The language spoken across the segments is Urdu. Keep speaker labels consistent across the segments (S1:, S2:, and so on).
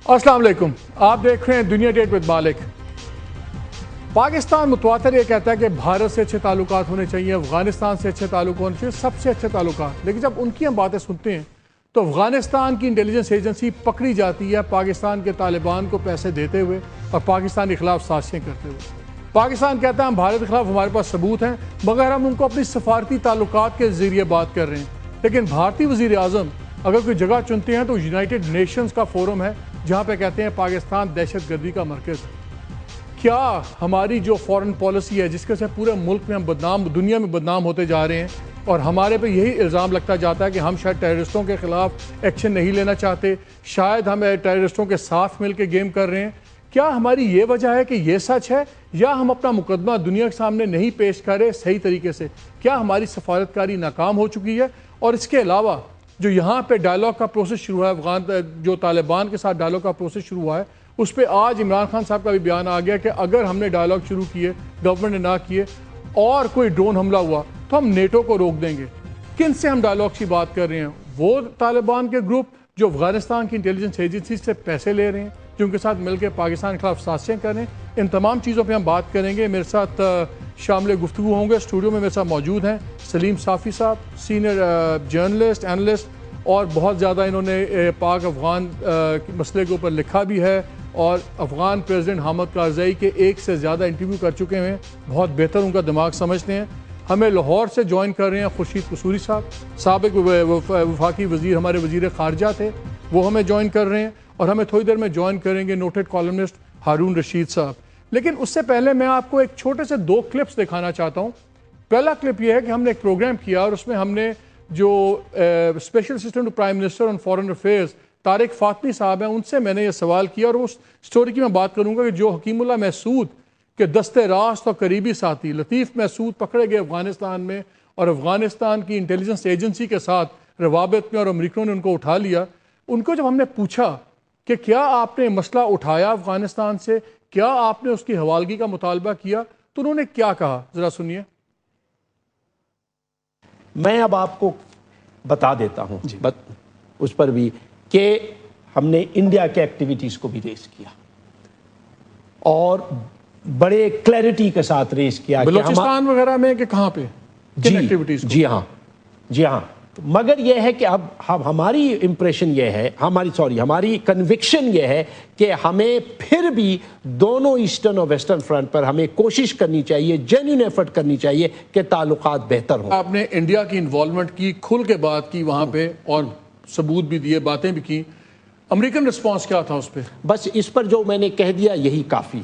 S1: السلام علیکم، آپ دیکھ رہے ہیں دنیا ڈیٹ ود مالک۔ پاکستان متواتر یہ کہتا ہے کہ بھارت سے اچھے تعلقات ہونے چاہیے، افغانستان سے اچھے تعلق ہونے چاہیے، سب سے اچھے تعلقات، لیکن جب ان کی ہم باتیں سنتے ہیں تو افغانستان کی انٹیلیجنس ایجنسی پکڑی جاتی ہے پاکستان کے طالبان کو پیسے دیتے ہوئے اور پاکستان کے خلاف سازشیں کرتے ہوئے۔ پاکستان کہتا ہے ہم بھارت کے خلاف ہمارے پاس ثبوت ہیں، مگر ہم ان کو اپنی سفارتی تعلقات کے ذریعے بات کر رہے ہیں۔ لیکن بھارتی وزیر اعظم اگر کوئی جگہ چنتے ہیں تو یونائٹڈ نیشنز کا فورم ہے جہاں پہ کہتے ہیں پاکستان دہشت گردی کا مرکز ہے۔ کیا ہماری جو فورن پالیسی ہے جس کے سے پورے ملک میں ہم بدنام، دنیا میں بدنام ہوتے جا رہے ہیں، اور ہمارے پہ یہی الزام لگتا جاتا ہے کہ ہم شاید ٹیررسٹوں کے خلاف ایکشن نہیں لینا چاہتے، شاید ہم ٹیررسٹوں کے ساتھ مل کے گیم کر رہے ہیں؟ کیا ہماری یہ وجہ ہے کہ یہ سچ ہے، یا ہم اپنا مقدمہ دنیا کے سامنے نہیں پیش کر رہے صحیح طریقے سے؟ کیا ہماری سفارتکاری ناکام ہو چکی ہے؟ اور اس کے علاوہ جو یہاں پہ ڈائلاگ کا پروسیس شروع ہے، افغان جو طالبان کے ساتھ ڈائلاگ کا پروسیس شروع ہوا ہے، اس پہ آج عمران خان صاحب کا بھی بیان آ گیا کہ اگر ہم نے ڈائلاگ شروع کیے، گورنمنٹ نے نہ کیے، اور کوئی ڈرون حملہ ہوا تو ہم نیٹو کو روک دیں گے۔ کن سے ہم ڈائلاگ کی بات کر رہے ہیں؟ وہ طالبان کے گروپ جو افغانستان کی انٹیلیجنس ایجنسی سے پیسے لے رہے ہیں، جو ان کے ساتھ مل کے پاکستان کے خلاف سازشیں کر رہے ہیں۔ ان تمام چیزوں پہ ہم بات کریں گے۔ میرے ساتھ شامل گفتگو ہوں گے، اسٹوڈیو میں میرے ساتھ موجود ہیں سلیم صافی صاحب، سینئر جرنلسٹ، اینالسٹ، اور بہت زیادہ انہوں نے پاک افغان مسئلے کے اوپر لکھا بھی ہے، اور افغان پریزیڈنٹ حامد کارزئی کے ایک سے زیادہ انٹرویو کر چکے ہیں، بہت بہتر ان کا دماغ سمجھتے ہیں۔ ہمیں لاہور سے جوائن کر رہے ہیں خورشید قصوری صاحب، سابق وفاقی وزیر، ہمارے وزیر خارجہ تھے، وہ ہمیں جوائن کر رہے ہیں، اور ہمیں تھوڑی دیر میں جوائن کریں گے نوٹڈ کالمنسٹ ہارون رشید صاحب۔ لیکن اس سے پہلے میں آپ کو ایک چھوٹے سے 2 کلپس دکھانا چاہتا ہوں۔ پہلا کلپ یہ ہے کہ ہم نے ایک پروگرام کیا اور اس میں ہم نے جو special assistant to prime minister on foreign affairs Tariq Fatemi صاحب ہیں، ان سے میں نے یہ سوال کیا، اور اس سٹوری کی میں بات کروں گا کہ جو حکیم اللہ محسود کے دست راست اور قریبی ساتھی لطیف محسود پکڑے گئے افغانستان میں، اور افغانستان کی انٹیلیجنس ایجنسی کے ساتھ روابط میں، اور امریکیوں نے ان کو اٹھا لیا۔ ان کو جب ہم نے پوچھا کہ کیا آپ نے مسئلہ اٹھایا افغانستان سے، کیا آپ نے اس کی حوالگی کا مطالبہ کیا، تو انہوں نے کیا کہا، ذرا سنیے۔
S2: میں اب آپ کو بتا دیتا ہوں اس پر بھی کہ ہم نے انڈیا کے ایکٹیویٹیز کو بھی ریز کیا، اور بڑے کلیئرٹی کے ساتھ ریز کیا،
S1: بلوچستان وغیرہ میں کہ کہاں پہ کن ایکٹیویٹیز کو؟
S2: جی ہاں، مگر یہ ہے کہ اب ہماری امپریشن یہ ہے، ہماری کنوکشن یہ ہے کہ ہمیں پھر بھی دونوں ایسٹرن اور ویسٹرن فرنٹ پر ہمیں کوشش کرنی چاہیے، جینیون ایفرٹ کرنی چاہیے کہ تعلقات بہتر ہوں۔
S1: آپ نے انڈیا کی انوالومنٹ کی، کھل کے بات کی وہاں پہ، اور ثبوت بھی دیے، باتیں بھی کی۔ امریکن رسپانس کیا تھا اس پہ؟
S2: بس اس پر جو میں نے کہہ دیا یہی کافی۔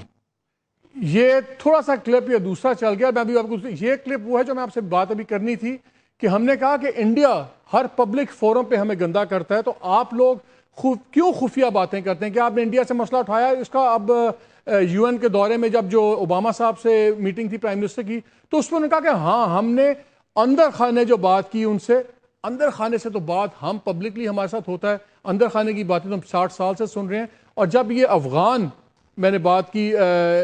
S1: یہ تھوڑا سا کلپ یہ دوسرا چل گیا، میں بھی آپ کو یہ کلپ وہ ہے جو میں آپ سے بات ابھی کرنی تھی، کہ ہم نے کہا کہ انڈیا ہر پبلک فورم پہ ہمیں گندا کرتا ہے، تو آپ لوگ کیوں خفیہ باتیں کرتے ہیں؟ کہ آپ نے انڈیا سے مسئلہ اٹھایا اس کا؟ اب یو این کے دورے میں جب جو اوباما صاحب سے میٹنگ تھی پرائم منسٹر کی، تو اس میں انہوں نے کہا کہ ہاں ہم نے اندر خانے جو بات کی ان سے، اندر خانے سے تو بات ہم پبلکلی ہمارے ساتھ ہوتا ہے، اندر خانے کی باتیں تو ہم 60 سال سے سن رہے ہیں۔ اور جب یہ افغان میں نے بات کی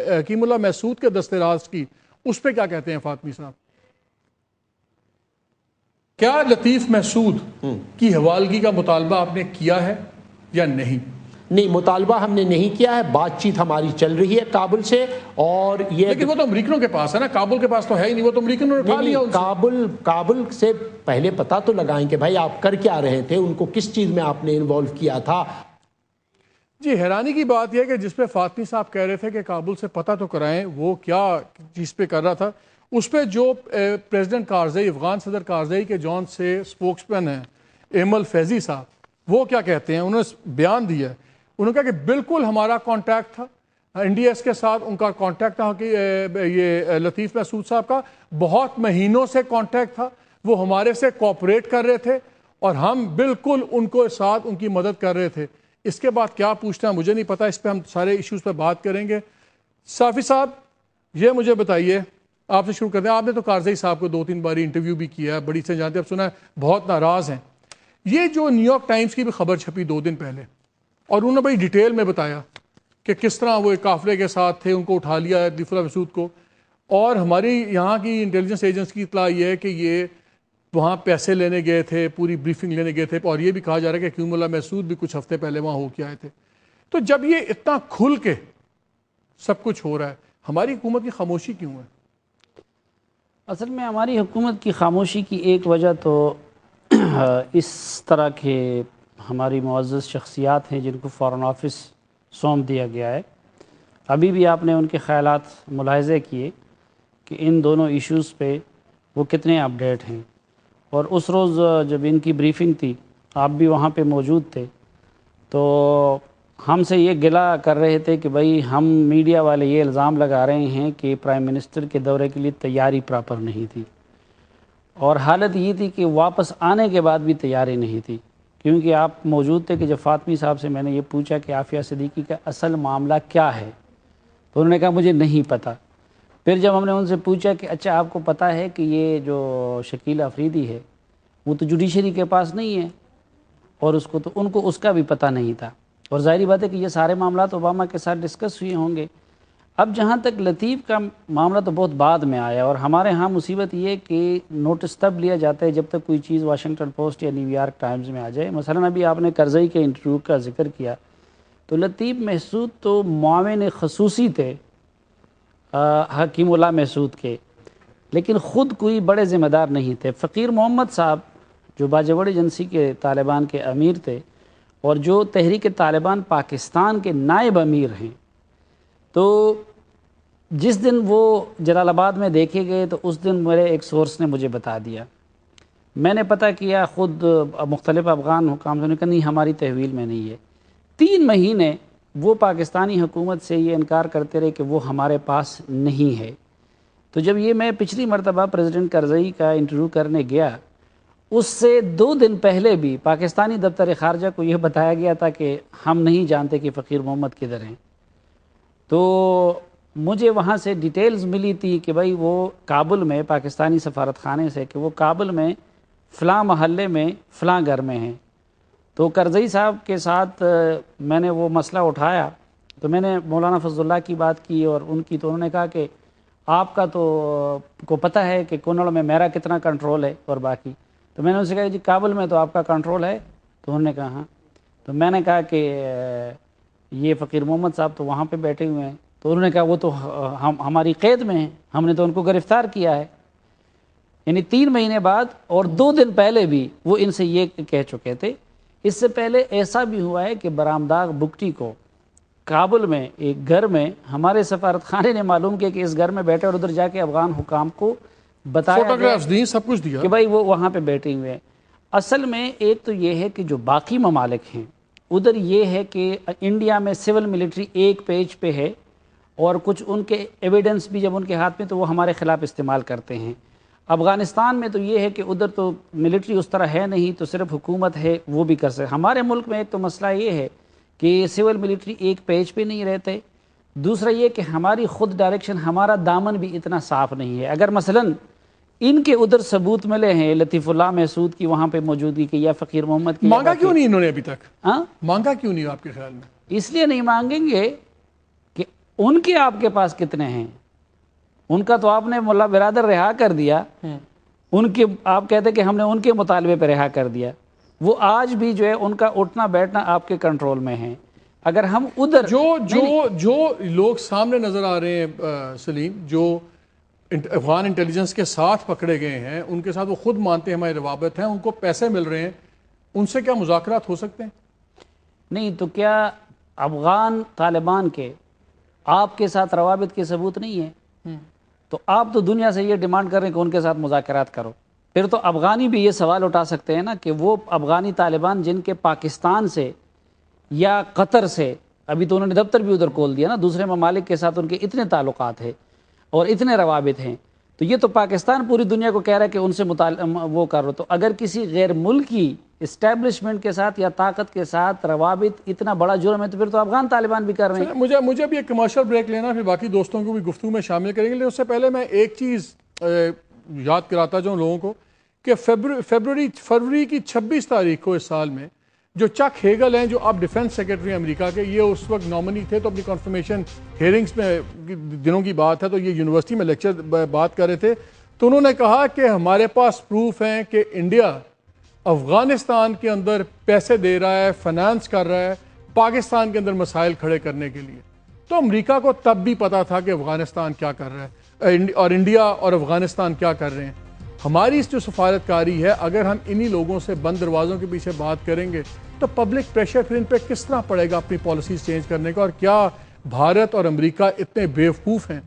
S1: حکیم اللہ محسود کے دست راست کی، اس پہ کیا کہتے ہیں فاطمی صاحب؟ کیا لطیف محسود کی حوالگی کا مطالبہ آپ نے کیا ہے یا نہیں؟
S2: نہیں، مطالبہ ہم نے نہیں کیا ہے، بات چیت ہماری چل رہی ہے کابل سے، اور یہ
S1: لیکن وہ تو امریکنوں کے پاس ہے نا، کابل کے پاس تو ہے ہی نہیں، وہ تو امریکنوں نے اٹھا لیا ان سے۔
S2: کابل سے پہلے پتہ تو لگائیں کہ بھائی آپ کر کیا رہے تھے، ان کو کس چیز میں آپ نے انوالو کیا تھا۔
S1: جی، حیرانی کی بات یہ ہے کہ جس پہ فاطمی صاحب کہہ رہے تھے کہ کابل سے پتہ تو کرائیں وہ کیا چیز پہ کر رہا تھا، اس پہ جو پریزیڈنٹ کارزئی، افغان صدر کارزئی کے جون سے سپوکس مین ہیں ایمل فیضی صاحب، وہ کیا کہتے ہیں؟ انہوں نے بیان دیا ہے، انہوں نے کہا کہ بالکل ہمارا کانٹیکٹ تھا این ڈی ایس کے ساتھ، ان کا کانٹیکٹ تھا کہ یہ لطیف محسود صاحب کا بہت مہینوں سے کانٹیکٹ تھا، وہ ہمارے سے کوآپریٹ کر رہے تھے، اور ہم بالکل ان کو ساتھ ان کی مدد کر رہے تھے۔ اس کے بعد کیا پوچھتے ہیں مجھے نہیں پتا، اس پہ ہم سارے ایشوز پہ بات کریں گے۔ صافی صاحب یہ مجھے بتائیے، آپ سے شروع کرتے ہیں، آپ نے تو کارزئی صاحب کو 2-3 باری انٹرویو بھی کیا ہے، بڑی سے جانتے ہیں، اب سنا ہے بہت ناراض ہیں۔ یہ جو نیو یارک ٹائمز کی بھی خبر چھپی 2 دن پہلے، اور انہوں نے بڑی ڈیٹیل میں بتایا کہ کس طرح وہ ایک قافلے کے ساتھ تھے، ان کو اٹھا لیا لطیف اللہ محسود کو، اور ہماری یہاں کی انٹیلیجنس ایجنسی کی اطلاع یہ ہے کہ یہ وہاں پیسے لینے گئے تھے، پوری بریفنگ لینے گئے تھے، اور یہ بھی کہا جا رہا ہے کہ حکیم اللہ محسود بھی کچھ ہفتے پہلے وہاں ہو کے آئے تھے۔ تو جب یہ اتنا کھل کے سب کچھ ہو رہا ہے، ہماری حکومت کی خاموشی کیوں ہے؟
S3: اصل میں ہماری حکومت کی خاموشی کی ایک وجہ تو اس طرح کے ہماری معزز شخصیات ہیں جن کو فارن آفس سونپ دیا گیا ہے. ابھی بھی آپ نے ان کے خیالات ملاحظے کیے کہ ان دونوں ایشوز پہ وہ کتنے اپڈیٹ ہیں. اور اس روز جب ان کی بریفنگ تھی، آپ بھی وہاں پہ موجود تھے، تو ہم سے یہ گلہ کر رہے تھے کہ بھائی ہم میڈیا والے یہ الزام لگا رہے ہیں کہ پرائم منسٹر کے دورے کے لیے تیاری پراپر نہیں تھی. اور حالت یہ تھی کہ واپس آنے کے بعد بھی تیاری نہیں تھی، کیونکہ آپ موجود تھے کہ جب فاطمی صاحب سے میں نے یہ پوچھا کہ عافیہ صدیقی کا اصل معاملہ کیا ہے تو انہوں نے کہا مجھے نہیں پتہ. پھر جب ہم نے ان سے پوچھا کہ اچھا آپ کو پتہ ہے کہ یہ جو شکیل افریدی ہے وہ تو جوڈیشری کے پاس نہیں ہے، اور اس کو تو ان کو اس کا بھی پتہ نہیں تھا. اور ظاہری بات ہے کہ یہ سارے معاملات اوباما کے ساتھ ڈسکس ہوئے ہوں گے. اب جہاں تک لطیف کا معاملہ تو بہت بعد میں آیا، اور ہمارے ہاں مصیبت یہ کہ نوٹس تب لیا جاتا ہے جب تک کوئی چیز واشنگٹن پوسٹ یا نیو یارک ٹائمز میں آ جائے. مثلا ابھی آپ نے کرزئی کے انٹرویو کا ذکر کیا تو لطیف محسود تو معاون خصوصی تھے حکیم اللہ محسود کے، لیکن خود کوئی بڑے ذمہ دار نہیں تھے. فقیر محمد صاحب جو باجوڑ ایجنسی کے طالبان کے امیر تھے اور جو تحریک طالبان پاکستان کے نائب امیر ہیں، تو جس دن وہ جلال آباد میں دیکھے گئے تو اس دن میرے ایک سورس نے مجھے بتا دیا. میں نے پتہ کیا خود مختلف افغان حکام نے کہا نہیں ہماری تحویل میں نہیں ہے. 3 مہینے وہ پاکستانی حکومت سے یہ انکار کرتے رہے کہ وہ ہمارے پاس نہیں ہے. تو جب یہ میں پچھلی مرتبہ پریزیڈنٹ کرزئی کا انٹرویو کرنے گیا، اس سے 2 دن پہلے بھی پاکستانی دفتر خارجہ کو یہ بتایا گیا تھا کہ ہم نہیں جانتے کہ فقیر محمد کدھر ہیں. تو مجھے وہاں سے ڈیٹیلز ملی تھی کہ بھائی وہ کابل میں پاکستانی سفارت خانے سے کہ وہ کابل میں فلاں محلے میں فلاں گھر میں ہیں. تو کرزئی صاحب کے ساتھ میں نے وہ مسئلہ اٹھایا تو میں نے مولانا فضل اللہ کی بات کی اور ان کی، تو انہوں نے کہا کہ آپ کا تو کو پتہ ہے کہ کنڑ میں میرا کتنا کنٹرول ہے اور باقی. تو میں نے ان سے کہا جی کابل میں تو آپ کا کنٹرول ہے؟ تو انہوں نے کہا ہاں. تو میں نے کہا کہ یہ فقیر محمد صاحب تو وہاں پہ بیٹھے ہوئے ہیں. تو انہوں نے کہا وہ تو ہماری قید میں ہیں، ہم نے تو ان کو گرفتار کیا ہے. یعنی 3 مہینے بعد اور 2 دن پہلے بھی وہ ان سے یہ کہہ چکے تھے. اس سے پہلے ایسا بھی ہوا ہے کہ برامداغ بگٹی کو کابل میں ایک گھر میں ہمارے سفارت خانے نے معلوم کیا کہ اس گھر میں بیٹھے، اور ادھر جا کے افغان حکام کو بتایا
S1: فوٹوگرافز دی، سب کچھ دیا
S3: کہ بھائی وہ وہاں پہ بیٹھے ہوئے ہیں. اصل میں ایک تو یہ ہے کہ جو باقی ممالک ہیں ادھر یہ ہے کہ انڈیا میں سول ملٹری ایک پیج پہ ہے، اور کچھ ان کے ایویڈنس بھی جب ان کے ہاتھ میں تو وہ ہمارے خلاف استعمال کرتے ہیں. افغانستان میں تو یہ ہے کہ ادھر تو ملٹری اس طرح ہے نہیں، تو صرف حکومت ہے وہ بھی کر سکتے. ہمارے ملک میں ایک تو مسئلہ یہ ہے کہ سول ملٹری ایک پیج پہ نہیں رہتے. دوسرا یہ کہ ہماری خود ڈائریکشن، ہمارا دامن بھی اتنا صاف نہیں ہے. اگر مثلا ان کے ادھر ثبوت ملے ہیں لطیف اللہ محسود کی وہاں پہ موجودگی کی یا فقیر محمد کی،
S1: مانگا کیوں نہیں انہوں نے ابھی تک؟
S3: ہاں
S1: مانگا کیوں نہیں آپ کے خیال میں؟
S3: اس لیے نہیں مانگیں گے کہ ان کے آپ کے پاس کتنے ہیں. ان کا تو آپ نے ملا برادر رہا کر دیا، ان کے آپ کہتے کہ ہم نے ان کے مطالبے پہ رہا کر دیا. وہ آج بھی جو ہے ان کا اٹھنا بیٹھنا آپ کے کنٹرول میں ہے. اگر ہم ادھر
S1: جو لوگ سامنے نظر آ رہے ہیں سلیم، جو افغان انٹیلیجنس کے ساتھ پکڑے گئے ہیں، ان کے ساتھ وہ خود مانتے ہیں ہماری روابط ہیں، ان کو پیسے مل رہے ہیں، ان سے کیا مذاکرات ہو سکتے ہیں؟
S3: نہیں تو کیا افغان طالبان کے آپ کے ساتھ روابط کے ثبوت نہیں ہیں؟ تو آپ تو دنیا سے یہ ڈیمانڈ کر رہے ہیں کہ ان کے ساتھ مذاکرات کرو. پھر تو افغانی بھی یہ سوال اٹھا سکتے ہیں نا کہ وہ افغانی طالبان جن کے پاکستان سے یا قطر سے، ابھی تو انہوں نے دفتر بھی ادھر کھول دیا نا، دوسرے ممالک کے ساتھ ان کے اتنے تعلقات ہیں اور اتنے روابط ہیں، تو یہ تو پاکستان پوری دنیا کو کہہ رہا ہے کہ ان سے وہ کر رہو. تو اگر کسی غیر ملکی اسٹیبلشمنٹ کے ساتھ یا طاقت کے ساتھ روابط اتنا بڑا جرم ہے تو پھر تو افغان طالبان بھی کر رہے ہیں.
S1: مجھے بھی ایک کمرشل بریک لینا، پھر باقی دوستوں کو بھی گفتگو میں شامل کریں گے. لیکن اس سے پہلے میں ایک چیز یاد کراتا جاؤں لوگوں کو کہ فروری کی 26 تاریخ کو اس سال میں جو چک ہیگل ہیں، جو اب ڈیفنس سیکرٹری امریکہ کے، یہ اس وقت نامنی تھے، تو اپنی کنفرمیشن ہیئرنگز میں دنوں کی بات ہے، تو یہ یونیورسٹی میں لیکچر بات کر رہے تھے، تو انہوں نے کہا کہ ہمارے پاس پروف ہیں کہ انڈیا افغانستان کے اندر پیسے دے رہا ہے، فنانس کر رہا ہے پاکستان کے اندر مسائل کھڑے کرنے کے لیے. تو امریکہ کو تب بھی پتا تھا کہ افغانستان کیا کر رہا ہے اور انڈیا اور افغانستان کیا کر رہے ہیں. ہماری اس جو سفارتکاری ہے, اگر ہم انہی لوگوں سے بند دروازوں کے پیچھے بات کریں گے تو پبلک پریشر پھر ان پہ کس طرح پڑے گا اپنی پالیسیز چینج کرنے کا. اور کیا بھارت اور امریکہ اتنے بیوقوف ہیں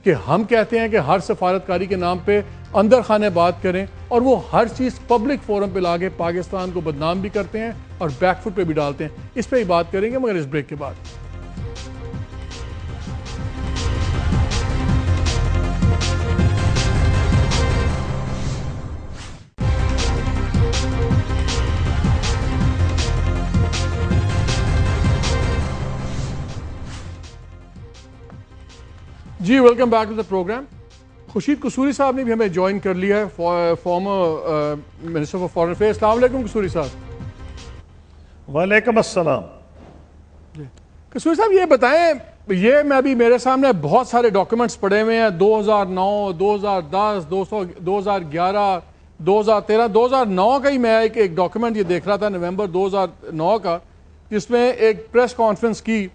S1: کہ ہم کہتے ہیں کہ ہر سفارتکاری کے نام پہ اندر خانے بات کریں اور وہ ہر چیز پبلک فورم پہ لا کے پاکستان کو بدنام بھی کرتے ہیں اور بیک فٹ پہ بھی ڈالتے ہیں. اس پہ ہی بات کریں گے مگر اس بریک کے بعد. جی welcome back to the program. Khurshid Kasuri صاحب نے بھی ہمیں جوائن کر لیا ہے, former minister for foreign affairs. السلام علیکم قصوری صاحب.
S4: وعلیکم السلام.
S1: جی قصوری صاحب یہ بتائیں, یہ میں ابھی میرے سامنے بہت سارے ڈاکیومنٹس پڑے ہوئے ہیں, 2009, 2010, 2011, 2013, 2009 کا ہی میں ایک ڈاکیومنٹ یہ دیکھ رہا تھا نومبر 2009 کا, جس میں ایک پریس کانفرنس کی.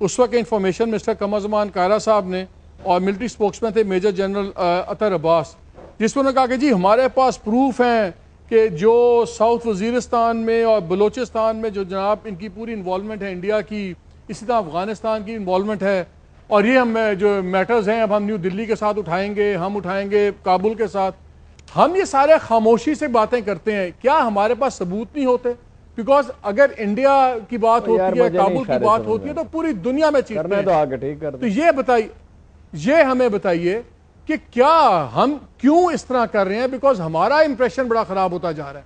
S1: اس وقت انفارمیشن منسٹر قمر زمان کائرہ صاحب نے اور ملٹری سپوکس مین تھے میجر جنرل اطہر عباس, جس میں انہوں نے کہا کہ جی ہمارے پاس پروف ہیں کہ جو ساؤتھ وزیرستان میں اور بلوچستان میں جو جناب ان کی پوری انوالومنٹ ہے انڈیا کی, اسی طرح افغانستان کی انوالومنٹ ہے, اور یہ ہم جو میٹرز ہیں اب ہم نیو دلی کے ساتھ اٹھائیں گے, ہم اٹھائیں گے کابل کے ساتھ. ہم یہ سارے خاموشی سے باتیں کرتے ہیں, کیا ہمارے پاس ثبوت نہیں ہوتے؟ بیکاز اگر انڈیا کی بات ہوتی ہے, کابل کی بات ہوتی ہے تو پوری دنیا میں چیختے ہیں. تو یہ بتائیے, یہ ہمیں بتائیے کہ کیا ہم کیوں اس طرح کر رہے ہیں, بیکاز ہمارا امپریشن بڑا خراب ہوتا جا رہا ہے.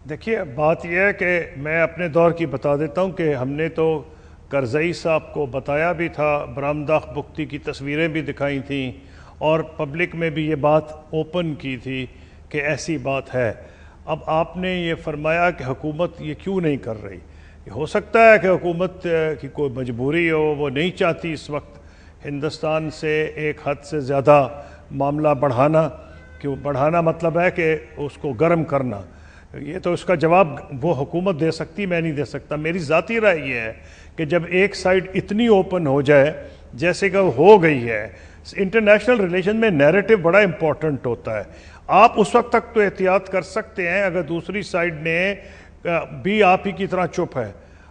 S4: دیکھیے بات یہ ہے کہ میں اپنے دور کی بتا دیتا ہوں کہ ہم نے تو کرزئی صاحب کو بتایا بھی تھا, برآمداخ بختی کی تصویریں بھی دکھائی تھیں اور پبلک میں بھی یہ بات اوپن کی تھی کہ ایسی بات ہے. اب آپ نے یہ فرمایا کہ حکومت یہ کیوں نہیں کر رہی. ہو سکتا ہے کہ حکومت کی کوئی مجبوری ہو, وہ نہیں چاہتی اس وقت ہندوستان سے ایک حد سے زیادہ معاملہ بڑھانا. کیوں بڑھانا مطلب ہے کہ اس کو گرم کرنا. یہ تو اس کا جواب وہ حکومت دے سکتی, میں نہیں دے سکتا. میری ذاتی رائے یہ ہے کہ جب ایک سائڈ اتنی اوپن ہو جائے جیسے کہ ہو گئی ہے, انٹرنیشنل ریلیشن میں نیریٹو بڑا امپورٹنٹ ہوتا ہے. آپ اس وقت تک تو احتیاط کر سکتے ہیں اگر دوسری سائڈ نے بھی آپ ہی کی طرح چپ ہے,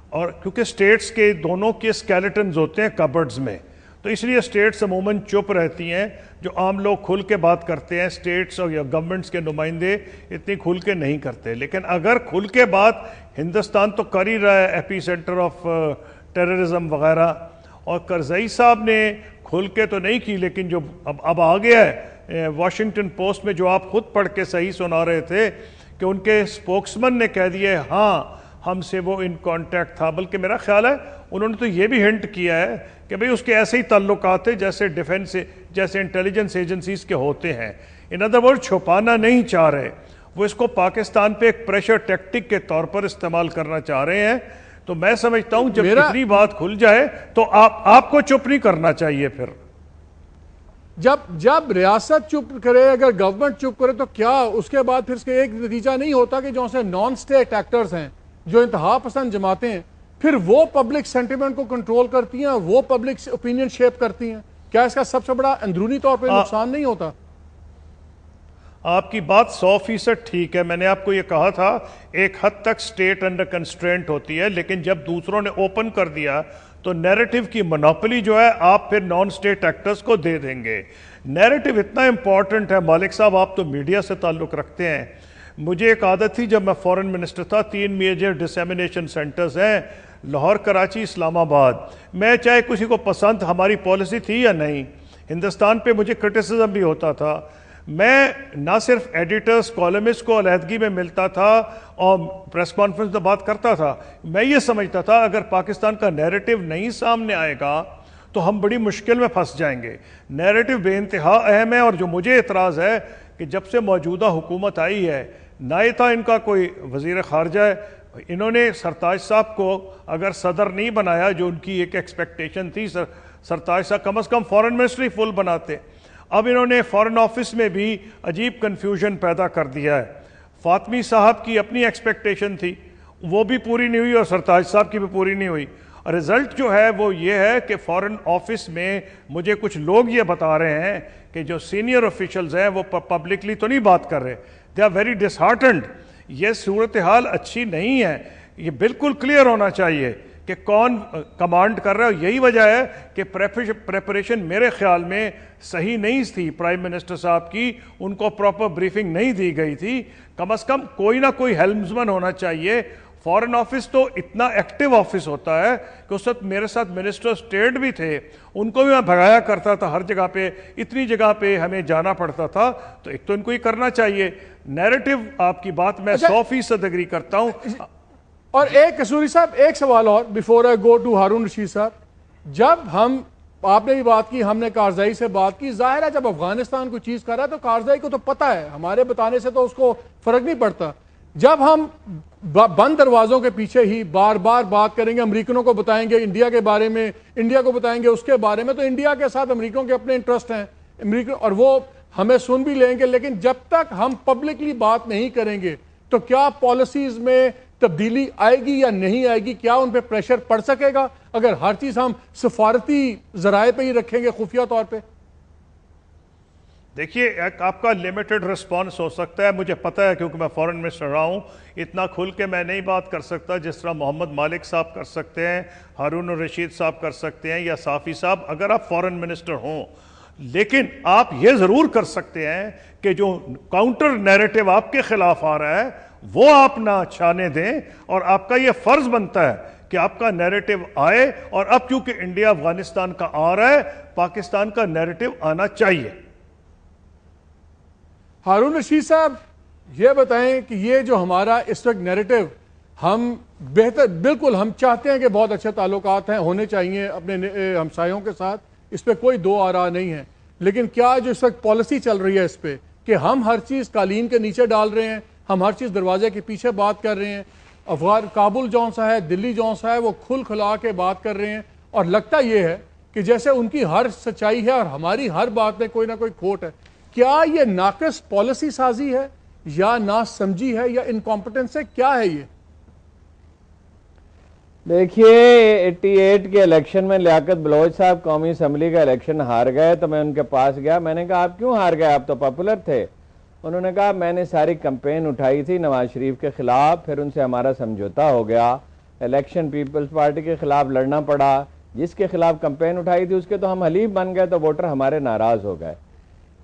S4: اور کیونکہ سٹیٹس کے دونوں کے سکیلیٹنز ہوتے ہیں کبرڈز میں, تو اس لیے سٹیٹس عموماً چپ رہتی ہیں. جو عام لوگ کھل کے بات کرتے ہیں, سٹیٹس اور یا گورنمنٹس کے نمائندے اتنی کھل کے نہیں کرتے. لیکن اگر کھل کے بات ہندوستان تو کر ہی رہا ہے, ایپی سینٹر آف ٹیررزم وغیرہ, اور کرزئی صاحب نے کھل کے تو نہیں کی, لیکن جو اب آ گیا ہے واشنگٹن پوسٹ میں جو آپ خود پڑھ کے صحیح سنا رہے تھے کہ ان کے سپوکسمن نے کہہ دیا ہے ہاں ہم سے وہ ان کانٹیکٹ تھا. بلکہ میرا خیال ہے انہوں نے تو یہ بھی ہنٹ کیا ہے کہ بھئی اس کے ایسے ہی تعلقات تھے جیسے ڈیفنس جیسے انٹیلیجنس ایجنسیز کے ہوتے ہیں. ان ادر ورڈ چھپانا نہیں چاہ رہے, وہ اس کو پاکستان پہ ایک پریشر ٹیکٹک کے طور پر استعمال کرنا چاہ رہے ہیں. تو میں سمجھتا ہوں جب اتنی بات کھل جائے تو آپ کو چپ نہیں کرنا چاہیے. پھر
S1: جب ریاست چپ کرے, اگر گورنمنٹ چپ کرے, تو کیا اس کے بعد پھر اس کے ایک نتیجہ نہیں ہوتا کہ جو سے نان سٹیٹ ایکٹرز ہیں, جو انتہا پسند جماعتیں ہیں, پھر وہ پبلک سینٹیمنٹ کو کنٹرول کرتی ہیں, وہ پبلک اوپینین شیپ کرتی ہیں. کیا اس کا سب سے بڑا اندرونی طور پہ نقصان نہیں ہوتا؟
S4: آپ کی بات 100% ٹھیک ہے. میں نے آپ کو یہ کہا تھا ایک حد تک سٹیٹ انڈر کنسٹرینٹ ہوتی ہے, لیکن جب دوسروں نے اوپن کر دیا تو نیریٹو کی منوپلی جو ہے آپ پھر نان سٹیٹ ایکٹرز کو دے دیں گے. نیریٹو اتنا امپورٹنٹ ہے. مالک صاحب آپ تو میڈیا سے تعلق رکھتے ہیں. مجھے ایک عادت تھی جب میں فورن منسٹر تھا, 3 میجر ڈسیمینیشن سینٹرز ہیں, لاہور, کراچی, اسلام آباد. میں چاہے کسی کو پسند ہماری پالیسی تھی یا نہیں, ہندوستان پہ مجھے کرٹیسزم بھی ہوتا تھا, میں نہ صرف ایڈیٹرز کالمسٹ کو علیحدگی میں ملتا تھا اور پریس کانفرنس میں بات کرتا تھا. میں یہ سمجھتا تھا اگر پاکستان کا نیریٹو نہیں سامنے آئے گا تو ہم بڑی مشکل میں پھنس جائیں گے. نیریٹو بے انتہا اہم ہے, اور جو مجھے اعتراض ہے کہ جب سے موجودہ حکومت آئی ہے, نہ ہی تھا ان کا کوئی وزیر خارجہ ہے, انہوں نے سرتاج صاحب کو اگر صدر نہیں بنایا جو ان کی ایک ایکسپیکٹیشن تھی, سرتاج صاحب کم از کم فورن منسٹری فل بناتے. اب انہوں نے فورن آفس میں بھی عجیب کنفیوژن پیدا کر دیا ہے. فاطمی صاحب کی اپنی ایکسپیکٹیشن تھی, وہ بھی پوری نہیں ہوئی اور سرتاج صاحب کی بھی پوری نہیں ہوئی. رزلٹ جو ہے وہ یہ ہے کہ فارن آفس میں مجھے کچھ لوگ یہ بتا رہے ہیں کہ جو سینئر آفیشلز ہیں وہ پبلکلی تو نہیں بات کر رہے, دے آر ویری ڈس ہارٹنڈ. یہ صورتحال اچھی نہیں ہے, یہ بالکل کلیئر ہونا چاہیے کہ کون کمانڈ کر رہا ہے. یہی وجہ ہے کہ پریپریشن میرے خیال میں صحیح نہیں تھی پرائم منسٹر صاحب کی, ان کو پراپر بریفنگ نہیں دی گئی تھی. کم از کم کوئی نہ کوئی ہیلمزمن ہونا چاہیے. فارن آفس تو اتنا ایکٹیو آفس ہوتا ہے کہ اس وقت میرے ساتھ منسٹر اسٹیٹ بھی تھے, ان کو بھی میں بھگایا کرتا تھا ہر جگہ پہ, اتنی جگہ پہ ہمیں جانا پڑتا تھا. تو ایک تو ان کو یہ کرنا چاہیے. نیریٹو آپ کی بات میں 100% اگری کرتا ہوں.
S1: اور ایک قصوری صاحب ایک سوال اور before I go to Haroon Rashid صاحب, جب ہم آپ نے بھی بات کی, ہم نے کارزائی سے بات کی, ظاہر ہے جب افغانستان کوئی چیز کر رہا ہے تو کارزائی کو تو پتہ ہے, ہمارے بتانے سے تو اس کو فرق نہیں پڑتا. جب ہم بند دروازوں کے پیچھے ہی بار بار بات کریں گے, امریکنوں کو بتائیں گے انڈیا کے بارے میں, انڈیا کو بتائیں گے اس کے بارے میں, تو انڈیا کے ساتھ امریکنوں کے اپنے انٹرسٹ ہیں امریکہ, اور وہ ہمیں سن بھی لیں گے. لیکن جب تک ہم پبلکلی بات نہیں کریں گے تو کیا پالیسیز میں تبدیلی آئے گی یا نہیں آئے گی؟ کیا ان پہ پریشر پڑ سکے گا اگر ہر چیز ہم سفارتی ذرائع پہ ہی رکھیں گے, خفیہ طور پہ؟
S4: دیکھیے آپ کا لمیٹڈ رسپانس ہو سکتا ہے, مجھے پتہ ہے کیونکہ میں فارن منسٹر رہا ہوں. اتنا کھل کے میں نہیں بات کر سکتا جس طرح محمد مالک صاحب کر سکتے ہیں, ہارون الرشید صاحب کر سکتے ہیں, یا صافی صاحب اگر آپ فارن منسٹر ہوں. لیکن آپ یہ ضرور کر سکتے ہیں کہ جو کاؤنٹر نیریٹو آپ کے خلاف آ رہا ہے وہ آپ نہ چھانے دیں, اور آپ کا یہ فرض بنتا ہے کہ آپ کا نیریٹو آئے. اور اب چونکہ انڈیا افغانستان کا آ رہا ہے, پاکستان کا نیریٹو آنا چاہیے.
S1: ہارون رشید صاحب یہ بتائیں کہ یہ جو ہمارا اس وقت نیریٹو, ہم بہتر بالکل ہم چاہتے ہیں کہ بہت اچھے تعلقات ہیں, ہونے چاہیے اپنے ہمسایوں کے ساتھ, اس پہ کوئی دو آرا نہیں ہے. لیکن کیا جو اس وقت پالیسی چل رہی ہے اس پہ کہ ہم ہر چیز قالین کے نیچے ڈال رہے ہیں, ہم ہر چیز دروازے کے پیچھے بات کر رہے ہیں, کابل جون سا ہے, دلی جون سا ہے, وہ کھل کھلا کے بات کر رہے ہیں, اور لگتا یہ ہے کہ جیسے ان کی ہر سچائی ہے اور ہماری ہر بات میں کوئی نہ کوئی کھوٹ ہے. کیا یہ ناقص پالیسی سازی ہے یا نا سمجھی ہے یا انکمپٹنس ہے, کیا ہے یہ؟
S5: دیکھیے 88 کے الیکشن میں لیاقت بلوچ صاحب قومی اسمبلی کا الیکشن ہار گئے تو میں ان کے پاس گیا, میں نے کہا آپ کیوں ہار گئے, آپ تو پاپولر تھے. انہوں نے کہا میں نے ساری کمپین اٹھائی تھی نواز شریف کے خلاف, پھر ان سے ہمارا سمجھوتا ہو گیا, الیکشن پیپلز پارٹی کے خلاف لڑنا پڑا, جس کے خلاف کمپین اٹھائی تھی اس کے تو ہم حلیف بن گئے تو ووٹر ہمارے ناراض ہو گئے.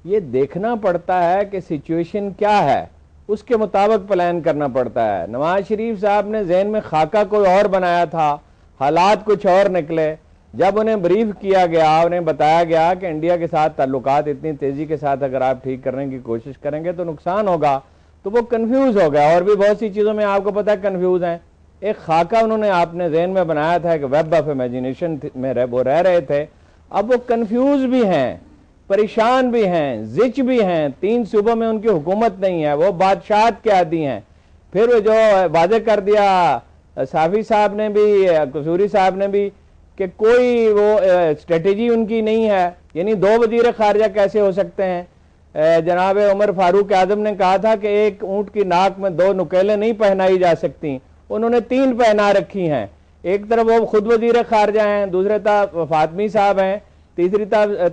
S5: یہ دیکھنا پڑتا ہے کہ سچویشن کیا ہے, اس کے مطابق پلان کرنا پڑتا ہے. نواز شریف صاحب نے ذہن میں خاکہ کوئی اور بنایا تھا, حالات کچھ اور نکلے. جب انہیں بریف کیا گیا, انہیں بتایا گیا کہ انڈیا کے ساتھ تعلقات اتنی تیزی کے ساتھ اگر آپ ٹھیک کرنے کی کوشش کریں گے تو نقصان ہوگا, تو وہ کنفیوز ہو گیا. اور بھی بہت سی چیزوں میں آپ کو پتہ ہے کنفیوز ہیں. ایک خاکہ انہوں نے آپ نے ذہن میں بنایا تھا کہ ویب آف امیجنیشن میں وہ رہ رہے تھے, اب وہ کنفیوز بھی ہیں, پریشان بھی ہیں, زچ بھی ہیں. 3 صوبوں میں ان کی حکومت نہیں ہے, وہ بادشاہت کے عادی ہیں. پھر جو واضح کر دیا صافی صاحب نے بھی, قصوری صاحب نے بھی, کہ کوئی وہ اسٹریٹجی ان کی نہیں ہے. یعنی 2 وزیر خارجہ کیسے ہو سکتے ہیں؟ جناب عمر فاروق اعظم نے کہا تھا کہ ایک اونٹ کی ناک میں 2 نکیلیں نہیں پہنائی جا سکتی, انہوں نے 3 پہنا رکھی ہیں. ایک طرف وہ خود وزیر خارجہ ہیں, دوسرے طرف فاطمی صاحب ہیں, تیسری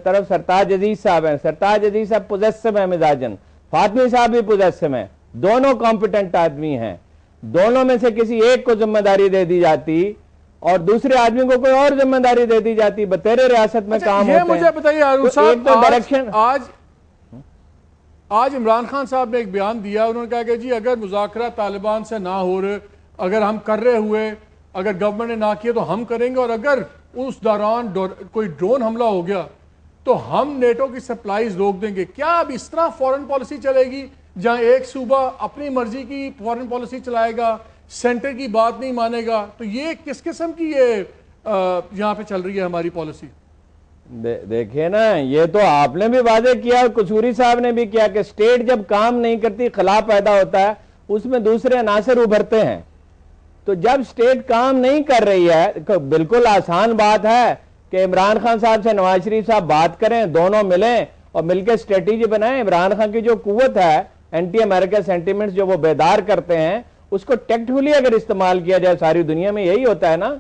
S5: طرف سرتاج عزیز صاحب ہیں. سرتاج عزیز صاحب پوزیسو ہیں مزاجن, فاطمی صاحب بھی پوزیسو ہیں. دونوں کمپیٹنٹ آدمی ہیں. دونوں میں سے کسی ایک کو ذمہ داری دے دی جاتی اور دوسرے آدمی کو کوئی اور ذمہ داری دے دی جاتی. بطور ریاست میں کام ہوتے ہیں.
S1: یہ مجھے بتائیے ہارون صاحب, آج عمران خان صاحب نے ایک بیان دیا, انہوں نے کہا کہ جی اگر مذاکرات طالبان سے نہ ہو رہے, اگر ہم کر رہے ہوئے, اگر گورنمنٹ نے نہ کیا تو ہم کریں گے, اور اگر اس دوران کوئی ڈرون حملہ ہو گیا تو ہم نیٹو کی سپلائیز روک دیں گے. کیا اب اس طرح فورن پالیسی چلے گی جہاں ایک صوبہ اپنی مرضی کی فورن پالیسی چلائے گا, سینٹر کی بات نہیں مانے گا؟ تو یہ کس قسم کی یہ یہاں پہ چل رہی ہے ہماری پالیسی؟
S5: دیکھیں نا, یہ تو آپ نے بھی واضح کیا, قصوری صاحب نے بھی کیا, کہ اسٹیٹ جب کام نہیں کرتی خلا پیدا ہوتا ہے, اس میں دوسرے عناصر ابھرتے ہیں. تو جب اسٹیٹ کام نہیں کر رہی ہے, بالکل آسان بات ہے کہ عمران خان صاحب سے نواز شریف صاحب بات کریں, دونوں ملیں اور مل کے اسٹریٹجی بنائیں. عمران خان کی جو قوت ہے, اینٹی امریکہ سینٹیمنٹس جو وہ بیدار کرتے ہیں, اس کو ٹیکٹفلی اگر استعمال کیا جائے، ساری دنیا میں یہی ہوتا ہے نا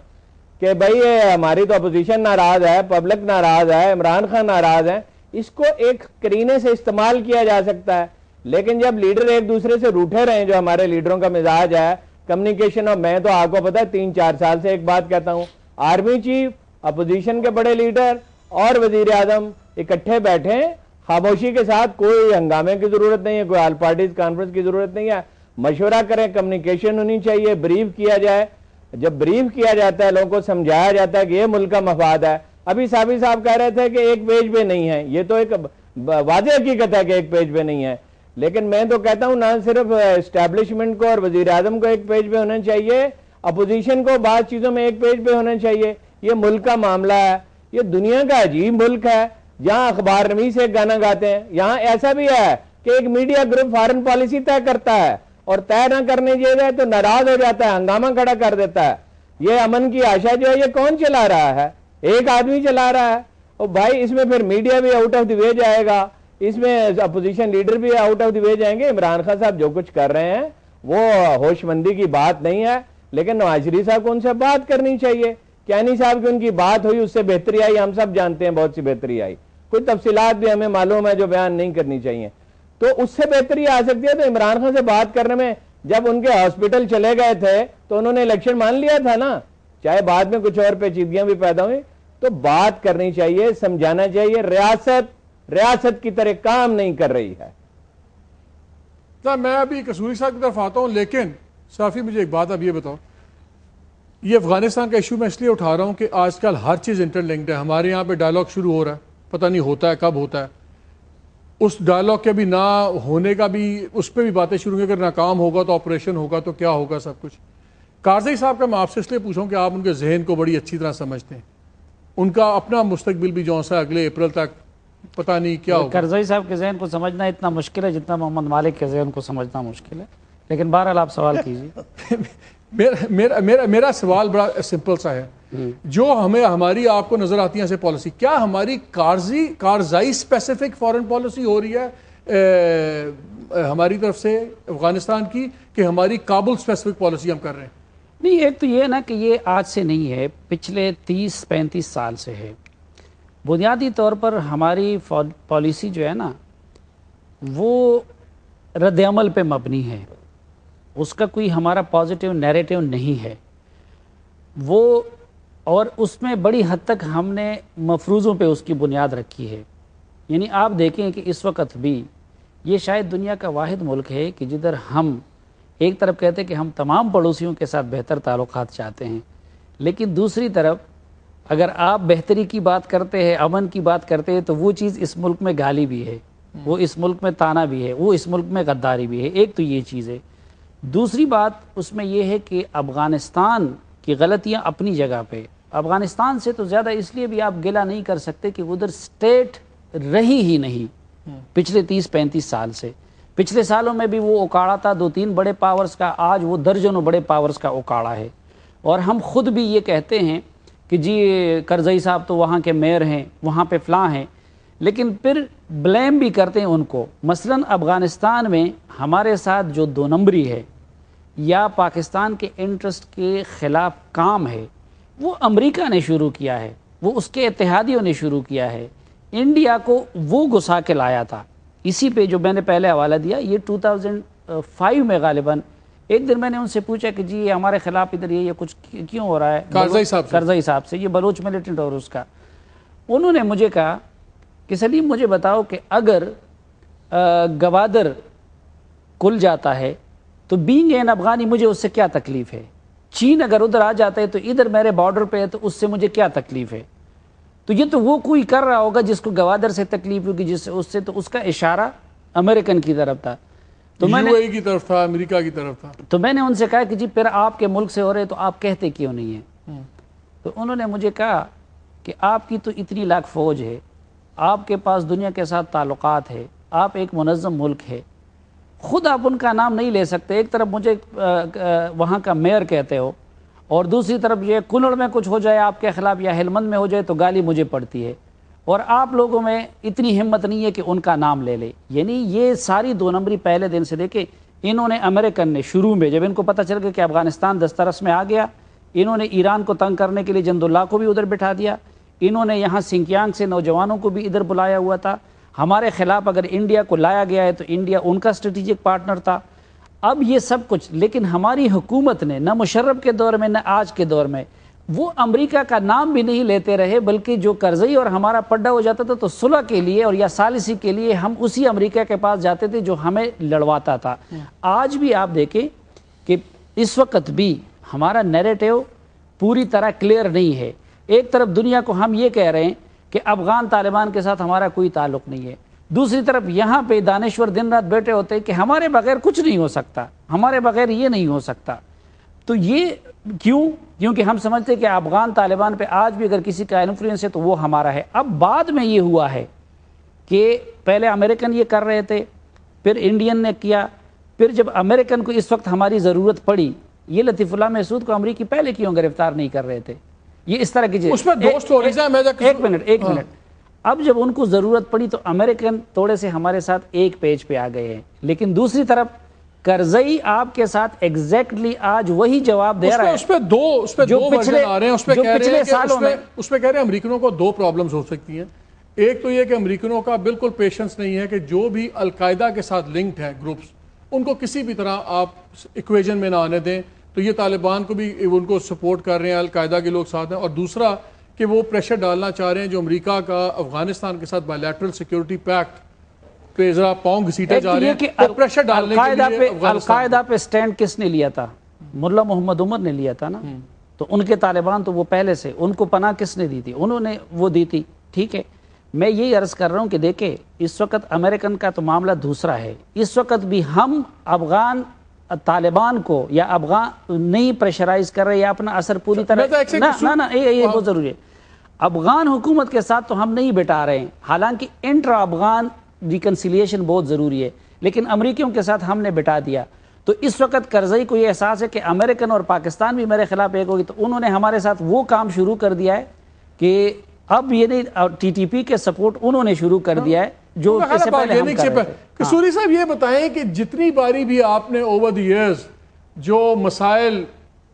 S5: کہ بھائی یہ ہماری تو اپوزیشن ناراض ہے، پبلک ناراض ہے، عمران خان ناراض ہے، اس کو ایک کرینے سے استعمال کیا جا سکتا ہے. لیکن جب لیڈر ایک دوسرے سے روٹھے رہیں، جو ہمارے لیڈروں کا مزاج ہے کمیونیکیشن، اور میں تو آپ کو پتا ہے 3-4 سال سے ایک بات کہتا ہوں، آرمی چیف، اپوزیشن کے بڑے لیڈر اور وزیر اعظم اکٹھے بیٹھیں خاموشی کے ساتھ، کوئی ہنگامے کی ضرورت نہیں ہے، کوئی آل پارٹیز کانفرنس کی ضرورت نہیں ہے، مشورہ کریں، کمیونیکیشن ہونی چاہیے، بریف کیا جائے. جب بریف کیا جاتا ہے، لوگوں کو سمجھایا جاتا ہے کہ یہ ملک کا مفاد ہے. ابھی صابری صاحب کہہ رہے تھے کہ ایک پیج پہ نہیں ہے، یہ تو ایک واضح حقیقت ہے کہ ایک پیج پہ نہیں ہے، لیکن میں تو کہتا ہوں نہ صرف اسٹیبلشمنٹ کو اور وزیر اعظم کو ایک پیج پہ ہونا چاہیے، اپوزیشن کو بعض چیزوں میں ایک پیج پہ ہونا چاہیے. یہ ملک کا معاملہ ہے، یہ دنیا کا عجیب ملک ہے جہاں اخبار نویس ایک گانا گاتے ہیں. یہاں ایسا بھی ہے کہ ایک میڈیا گروپ فارن پالیسی طے کرتا ہے اور طے نہ کرنے جائے تو ناراض ہو جاتا ہے، ہنگامہ کھڑا کر دیتا ہے. یہ امن کی آشا جو ہے یہ کون چلا رہا ہے؟ ایک آدمی چلا رہا ہے. اور بھائی اس میں پھر میڈیا بھی آؤٹ آف دی وے جائے گا، اس میں اپوزیشن لیڈر بھی آؤٹ آف دی وے جائیں گے. عمران خان صاحب جو کچھ کر رہے ہیں وہ ہوش مندی کی بات نہیں ہے، لیکن نواز شریف صاحب کو ان سے بات کرنی چاہیے. کیانی صاحب کی ان کی بات ہوئی، اس سے بہتری آئی، ہم سب جانتے ہیں بہت سی بہتری آئی، کوئی تفصیلات بھی ہمیں معلوم ہے جو بیان نہیں کرنی چاہیے، تو اس سے بہتری آ سکتی ہے. تو عمران خان سے بات کرنے میں، جب ان کے ہاسپٹل چلے گئے تھے تو انہوں نے الیکشن مان لیا تھا نا، چاہے بعد میں کچھ اور پیچیدگیاں بھی پیدا ہوئی، تو بات کرنی چاہیے، سمجھانا چاہیے. ریاست کی طرح کام نہیں کر رہی ہے.
S1: میں ابھی قصوری صاحب کی طرف آتا ہوں، لیکن صافی مجھے ایک بات اب یہ بتاؤ، یہ افغانستان کا ایشو میں اس لیے اٹھا رہا ہوں کہ آج کل ہر چیز انٹر لنکڈ ہے. ہمارے یہاں پہ ڈائلاگ شروع ہو رہا ہے، پتہ نہیں ہوتا ہے کب ہوتا ہے. اس ڈائلاگ کے بھی نہ ہونے کا بھی، اس پہ بھی باتیں شروع ہیں، اگر ناکام ہوگا تو آپریشن ہوگا تو کیا ہوگا سب کچھ. کارزئی صاحب کا میں آپ سے اس لیے پوچھوں کہ آپ ان کے ذہن کو بڑی اچھی طرح سمجھتے ہیں، ان کا اپنا مستقبل بھی جو سا اگلے اپریل تک پتہ نہیں کیا ہوگا.
S3: کرزئی صاحب کے ذہن کو سمجھنا اتنا مشکل ہے جتنا محمد مالک کے ذہن کو سمجھنا مشکل ہے، لیکن بہرحال آپ سوال کیجیے.
S1: میرا سوال بڑا سمپل سا ہے، جو ہماری آپ کو نظر آتی ہے ایسے پالیسی، کیا ہماری کارزائی اسپیسیفک فارن پالیسی ہو رہی ہے ہماری طرف سے افغانستان کی، کہ ہماری کابل اسپیسیفک پالیسی ہم کر رہے ہیں؟
S3: نہیں، ایک تو یہ نا کہ یہ آج سے نہیں ہے، پچھلے 30-35 سال سے ہے. بنیادی طور پر ہماری پالیسی جو ہے نا وہ رد عمل پہ مبنی ہے، اس کا کوئی ہمارا پازیٹیو نیریٹو نہیں ہے وہ، اور اس میں بڑی حد تک ہم نے مفروضوں پہ اس کی بنیاد رکھی ہے. یعنی آپ دیکھیں کہ اس وقت بھی یہ شاید دنیا کا واحد ملک ہے کہ جدھر ہم ایک طرف کہتے ہیں کہ ہم تمام پڑوسیوں کے ساتھ بہتر تعلقات چاہتے ہیں، لیکن دوسری طرف اگر آپ بہتری کی بات کرتے ہیں، امن کی بات کرتے ہیں، تو وہ چیز اس ملک میں گالی بھی ہے، وہ اس ملک میں تانا بھی ہے، وہ اس ملک میں غداری بھی ہے. ایک تو یہ چیز ہے. دوسری بات اس میں یہ ہے کہ افغانستان کی غلطیاں اپنی جگہ پہ، افغانستان سے تو زیادہ اس لیے بھی آپ گلہ نہیں کر سکتے کہ ادھر سٹیٹ رہی ہی نہیں پچھلے 30-35 سال سے. پچھلے سالوں میں بھی وہ اکاڑا تھا 2-3 بڑے پاورز کا، آج وہ درجنوں بڑے پاورز کا اکاڑا ہے. اور ہم خود بھی یہ کہتے ہیں کہ جی کرزئی صاحب تو وہاں کے میئر ہیں، وہاں پہ فلاں ہیں، لیکن پھر بلیم بھی کرتے ہیں ان کو. مثلا افغانستان میں ہمارے ساتھ جو 2 نمبری ہے یا پاکستان کے انٹرسٹ کے خلاف کام ہے، وہ امریکہ نے شروع کیا ہے، وہ اس کے اتحادیوں نے شروع کیا ہے. انڈیا کو وہ گھسا کے لایا تھا. اسی پہ جو میں نے پہلے حوالہ دیا، یہ 2005 میں غالباً ایک دن میں نے ان سے پوچھا کہ جی یہ ہمارے خلاف ادھر یہ کچھ کیوں ہو رہا ہے، کرزئی صاحب سے، یہ بلوچ ملیٹنٹ اور اس کا. انہوں نے مجھے کہا کہ سلیم مجھے بتاؤ کہ اگر گوادر کھل جاتا ہے تو بینگ این افغانی مجھے اس سے کیا تکلیف ہے، چین اگر ادھر آ جاتا ہے تو ادھر میرے بارڈر پہ ہے تو اس سے مجھے کیا تکلیف ہے. تو یہ تو وہ کوئی کر رہا ہوگا جس کو گوادر سے تکلیف ہوگی، جس سے اس سے، تو اس کا اشارہ امریکن کی طرف تھا، تو میں نے
S1: UAE کی طرف تھا، امریکہ کی طرف تھا.
S3: تو میں نے ان سے کہا کہ جی پھر آپ کے ملک سے ہو رہے تو آپ کہتے کیوں نہیں ہیں؟ تو انہوں نے مجھے کہا کہ آپ کی تو اتنی لاکھ فوج ہے، آپ کے پاس دنیا کے ساتھ تعلقات ہے، آپ ایک منظم ملک ہے، خود آپ ان کا نام نہیں لے سکتے. ایک طرف مجھے وہاں کا میئر کہتے ہو، اور دوسری طرف یہ کنڑ میں کچھ ہو جائے آپ کے خلاف یا ہلمند میں ہو جائے تو گالی مجھے پڑتی ہے، اور آپ لوگوں میں اتنی ہمت نہیں ہے کہ ان کا نام لے لے. یعنی یہ ساری 2 نمبری پہلے دن سے دیکھیں. انہوں نے امریکن نے شروع میں جب ان کو پتہ چل گیا کہ افغانستان دسترس میں آ گیا، انہوں نے ایران کو تنگ کرنے کے لیے جند اللہ کو بھی ادھر بٹھا دیا، انہوں نے یہاں سنکیانگ سے نوجوانوں کو بھی ادھر بلایا ہوا تھا، ہمارے خلاف اگر انڈیا کو لایا گیا ہے تو انڈیا ان کا اسٹریٹجک پارٹنر تھا۔ اب یہ سب کچھ، لیکن ہماری حکومت نے نہ مشرف کے دور میں نہ آج کے دور میں وہ امریکہ کا نام بھی نہیں لیتے رہے، بلکہ جو کرزئی اور ہمارا پڈا ہو جاتا تھا تو صلح کے لیے اور یا ثالثی کے لیے ہم اسی امریکہ کے پاس جاتے تھے جو ہمیں لڑواتا تھا۔ آج بھی آپ دیکھیں کہ اس وقت بھی ہمارا نیریٹو پوری طرح کلیئر نہیں ہے۔ ایک طرف دنیا کو ہم یہ کہہ رہے ہیں کہ افغان طالبان کے ساتھ ہمارا کوئی تعلق نہیں ہے، دوسری طرف یہاں پہ دانشور دن رات بیٹھے ہوتے ہیں کہ ہمارے بغیر کچھ نہیں ہو سکتا، ہمارے بغیر یہ نہیں ہو سکتا۔ تو یہ کیونکہ ہم سمجھتے کہ افغان طالبان پہ آج بھی اگر کسی کا انفلوئنس ہے تو وہ ہمارا ہے۔ اب بعد میں یہ ہوا ہے کہ پہلے امریکن یہ کر رہے تھے، پھر انڈین نے کیا، پھر جب امریکن کو اس وقت ہماری ضرورت پڑی، یہ لطیف اللہ محسود کو امریکی پہلے کیوں گرفتار نہیں کر رہے تھے؟ یہ اس طرح کی
S1: اس میں دو سٹوریز ہیں۔
S3: ایک منٹ، اب جب ان کو ضرورت پڑی تو امریکن تھوڑے سے ہمارے ساتھ ایک پیج پہ آ گئے ہیں، لیکن دوسری طرف کرزئی آپ کے ساتھ ایگزیکٹلی آج وہی جواب دے رہا ہے۔
S1: اس پہ دو ورژن آ رہے ہیں، اس پہ کہہ رہے ہیں امریکنوں کو دو پرابلمز ہو سکتی ہیں۔ ایک تو یہ کہ امریکنوں کا بالکل پیشنس نہیں ہے کہ جو بھی القاعدہ کے ساتھ لنکڈ ہیں گروپس، ان کو کسی بھی طرح آپ ایکویژن میں نہ آنے دیں۔ تو یہ طالبان کو بھی ان کو سپورٹ کر رہے ہیں، القاعدہ کے لوگ ساتھ ہیں۔ اور دوسرا کہ وہ پریشر ڈالنا چاہ رہے ہیں جو امریکہ کا افغانستان کے ساتھ بائیلیٹرل سیکیورٹی پیکٹ پہ ذرا پاؤں گھسیٹے جا رہے ہیں، وہ پریشر ڈالنے کے لیے
S3: القاعدہ پہ سٹینڈ کس نے لیا تھا؟ ملا محمد عمر نے لیا تھا نا، تو ان کے طالبان تو وہ پہلے سے، ان کو پناہ کس نے دی تھی؟ انہوں نے وہ دی تھی۔ ٹھیک ہے، میں یہی عرض کر رہا ہوں کہ دیکھیں اس وقت امریکن کا تو معاملہ دوسرا ہے، اس وقت بھی ہم افغان طالبان کو یا افغان نہیں پریشرائز کر رہے یا اپنا اثر پوری طرح یہ بہت ضروری ہے۔ افغان حکومت کے ساتھ تو ہم نہیں بٹا رہے ہیں، حالانکہ انٹرا افغان ریکنسیلیشن بہت ضروری ہے، لیکن امریکیوں کے ساتھ ہم نے بٹا دیا۔ تو اس وقت کرزئی کو یہ احساس ہے کہ امریکن اور پاکستان بھی میرے خلاف ایک ہوگی، تو انہوں نے ہمارے ساتھ وہ کام شروع کر دیا ہے کہ اب یہ نہیں، ٹی ٹی پی کے سپورٹ انہوں نے شروع کر دیا ہے جو اس سے پہلے ہم کر رہے تھے۔
S1: قصوری صاحب یہ بتائیں کہ جتنی باری بھی آپ نے اوور دی ایئرز جو مسائل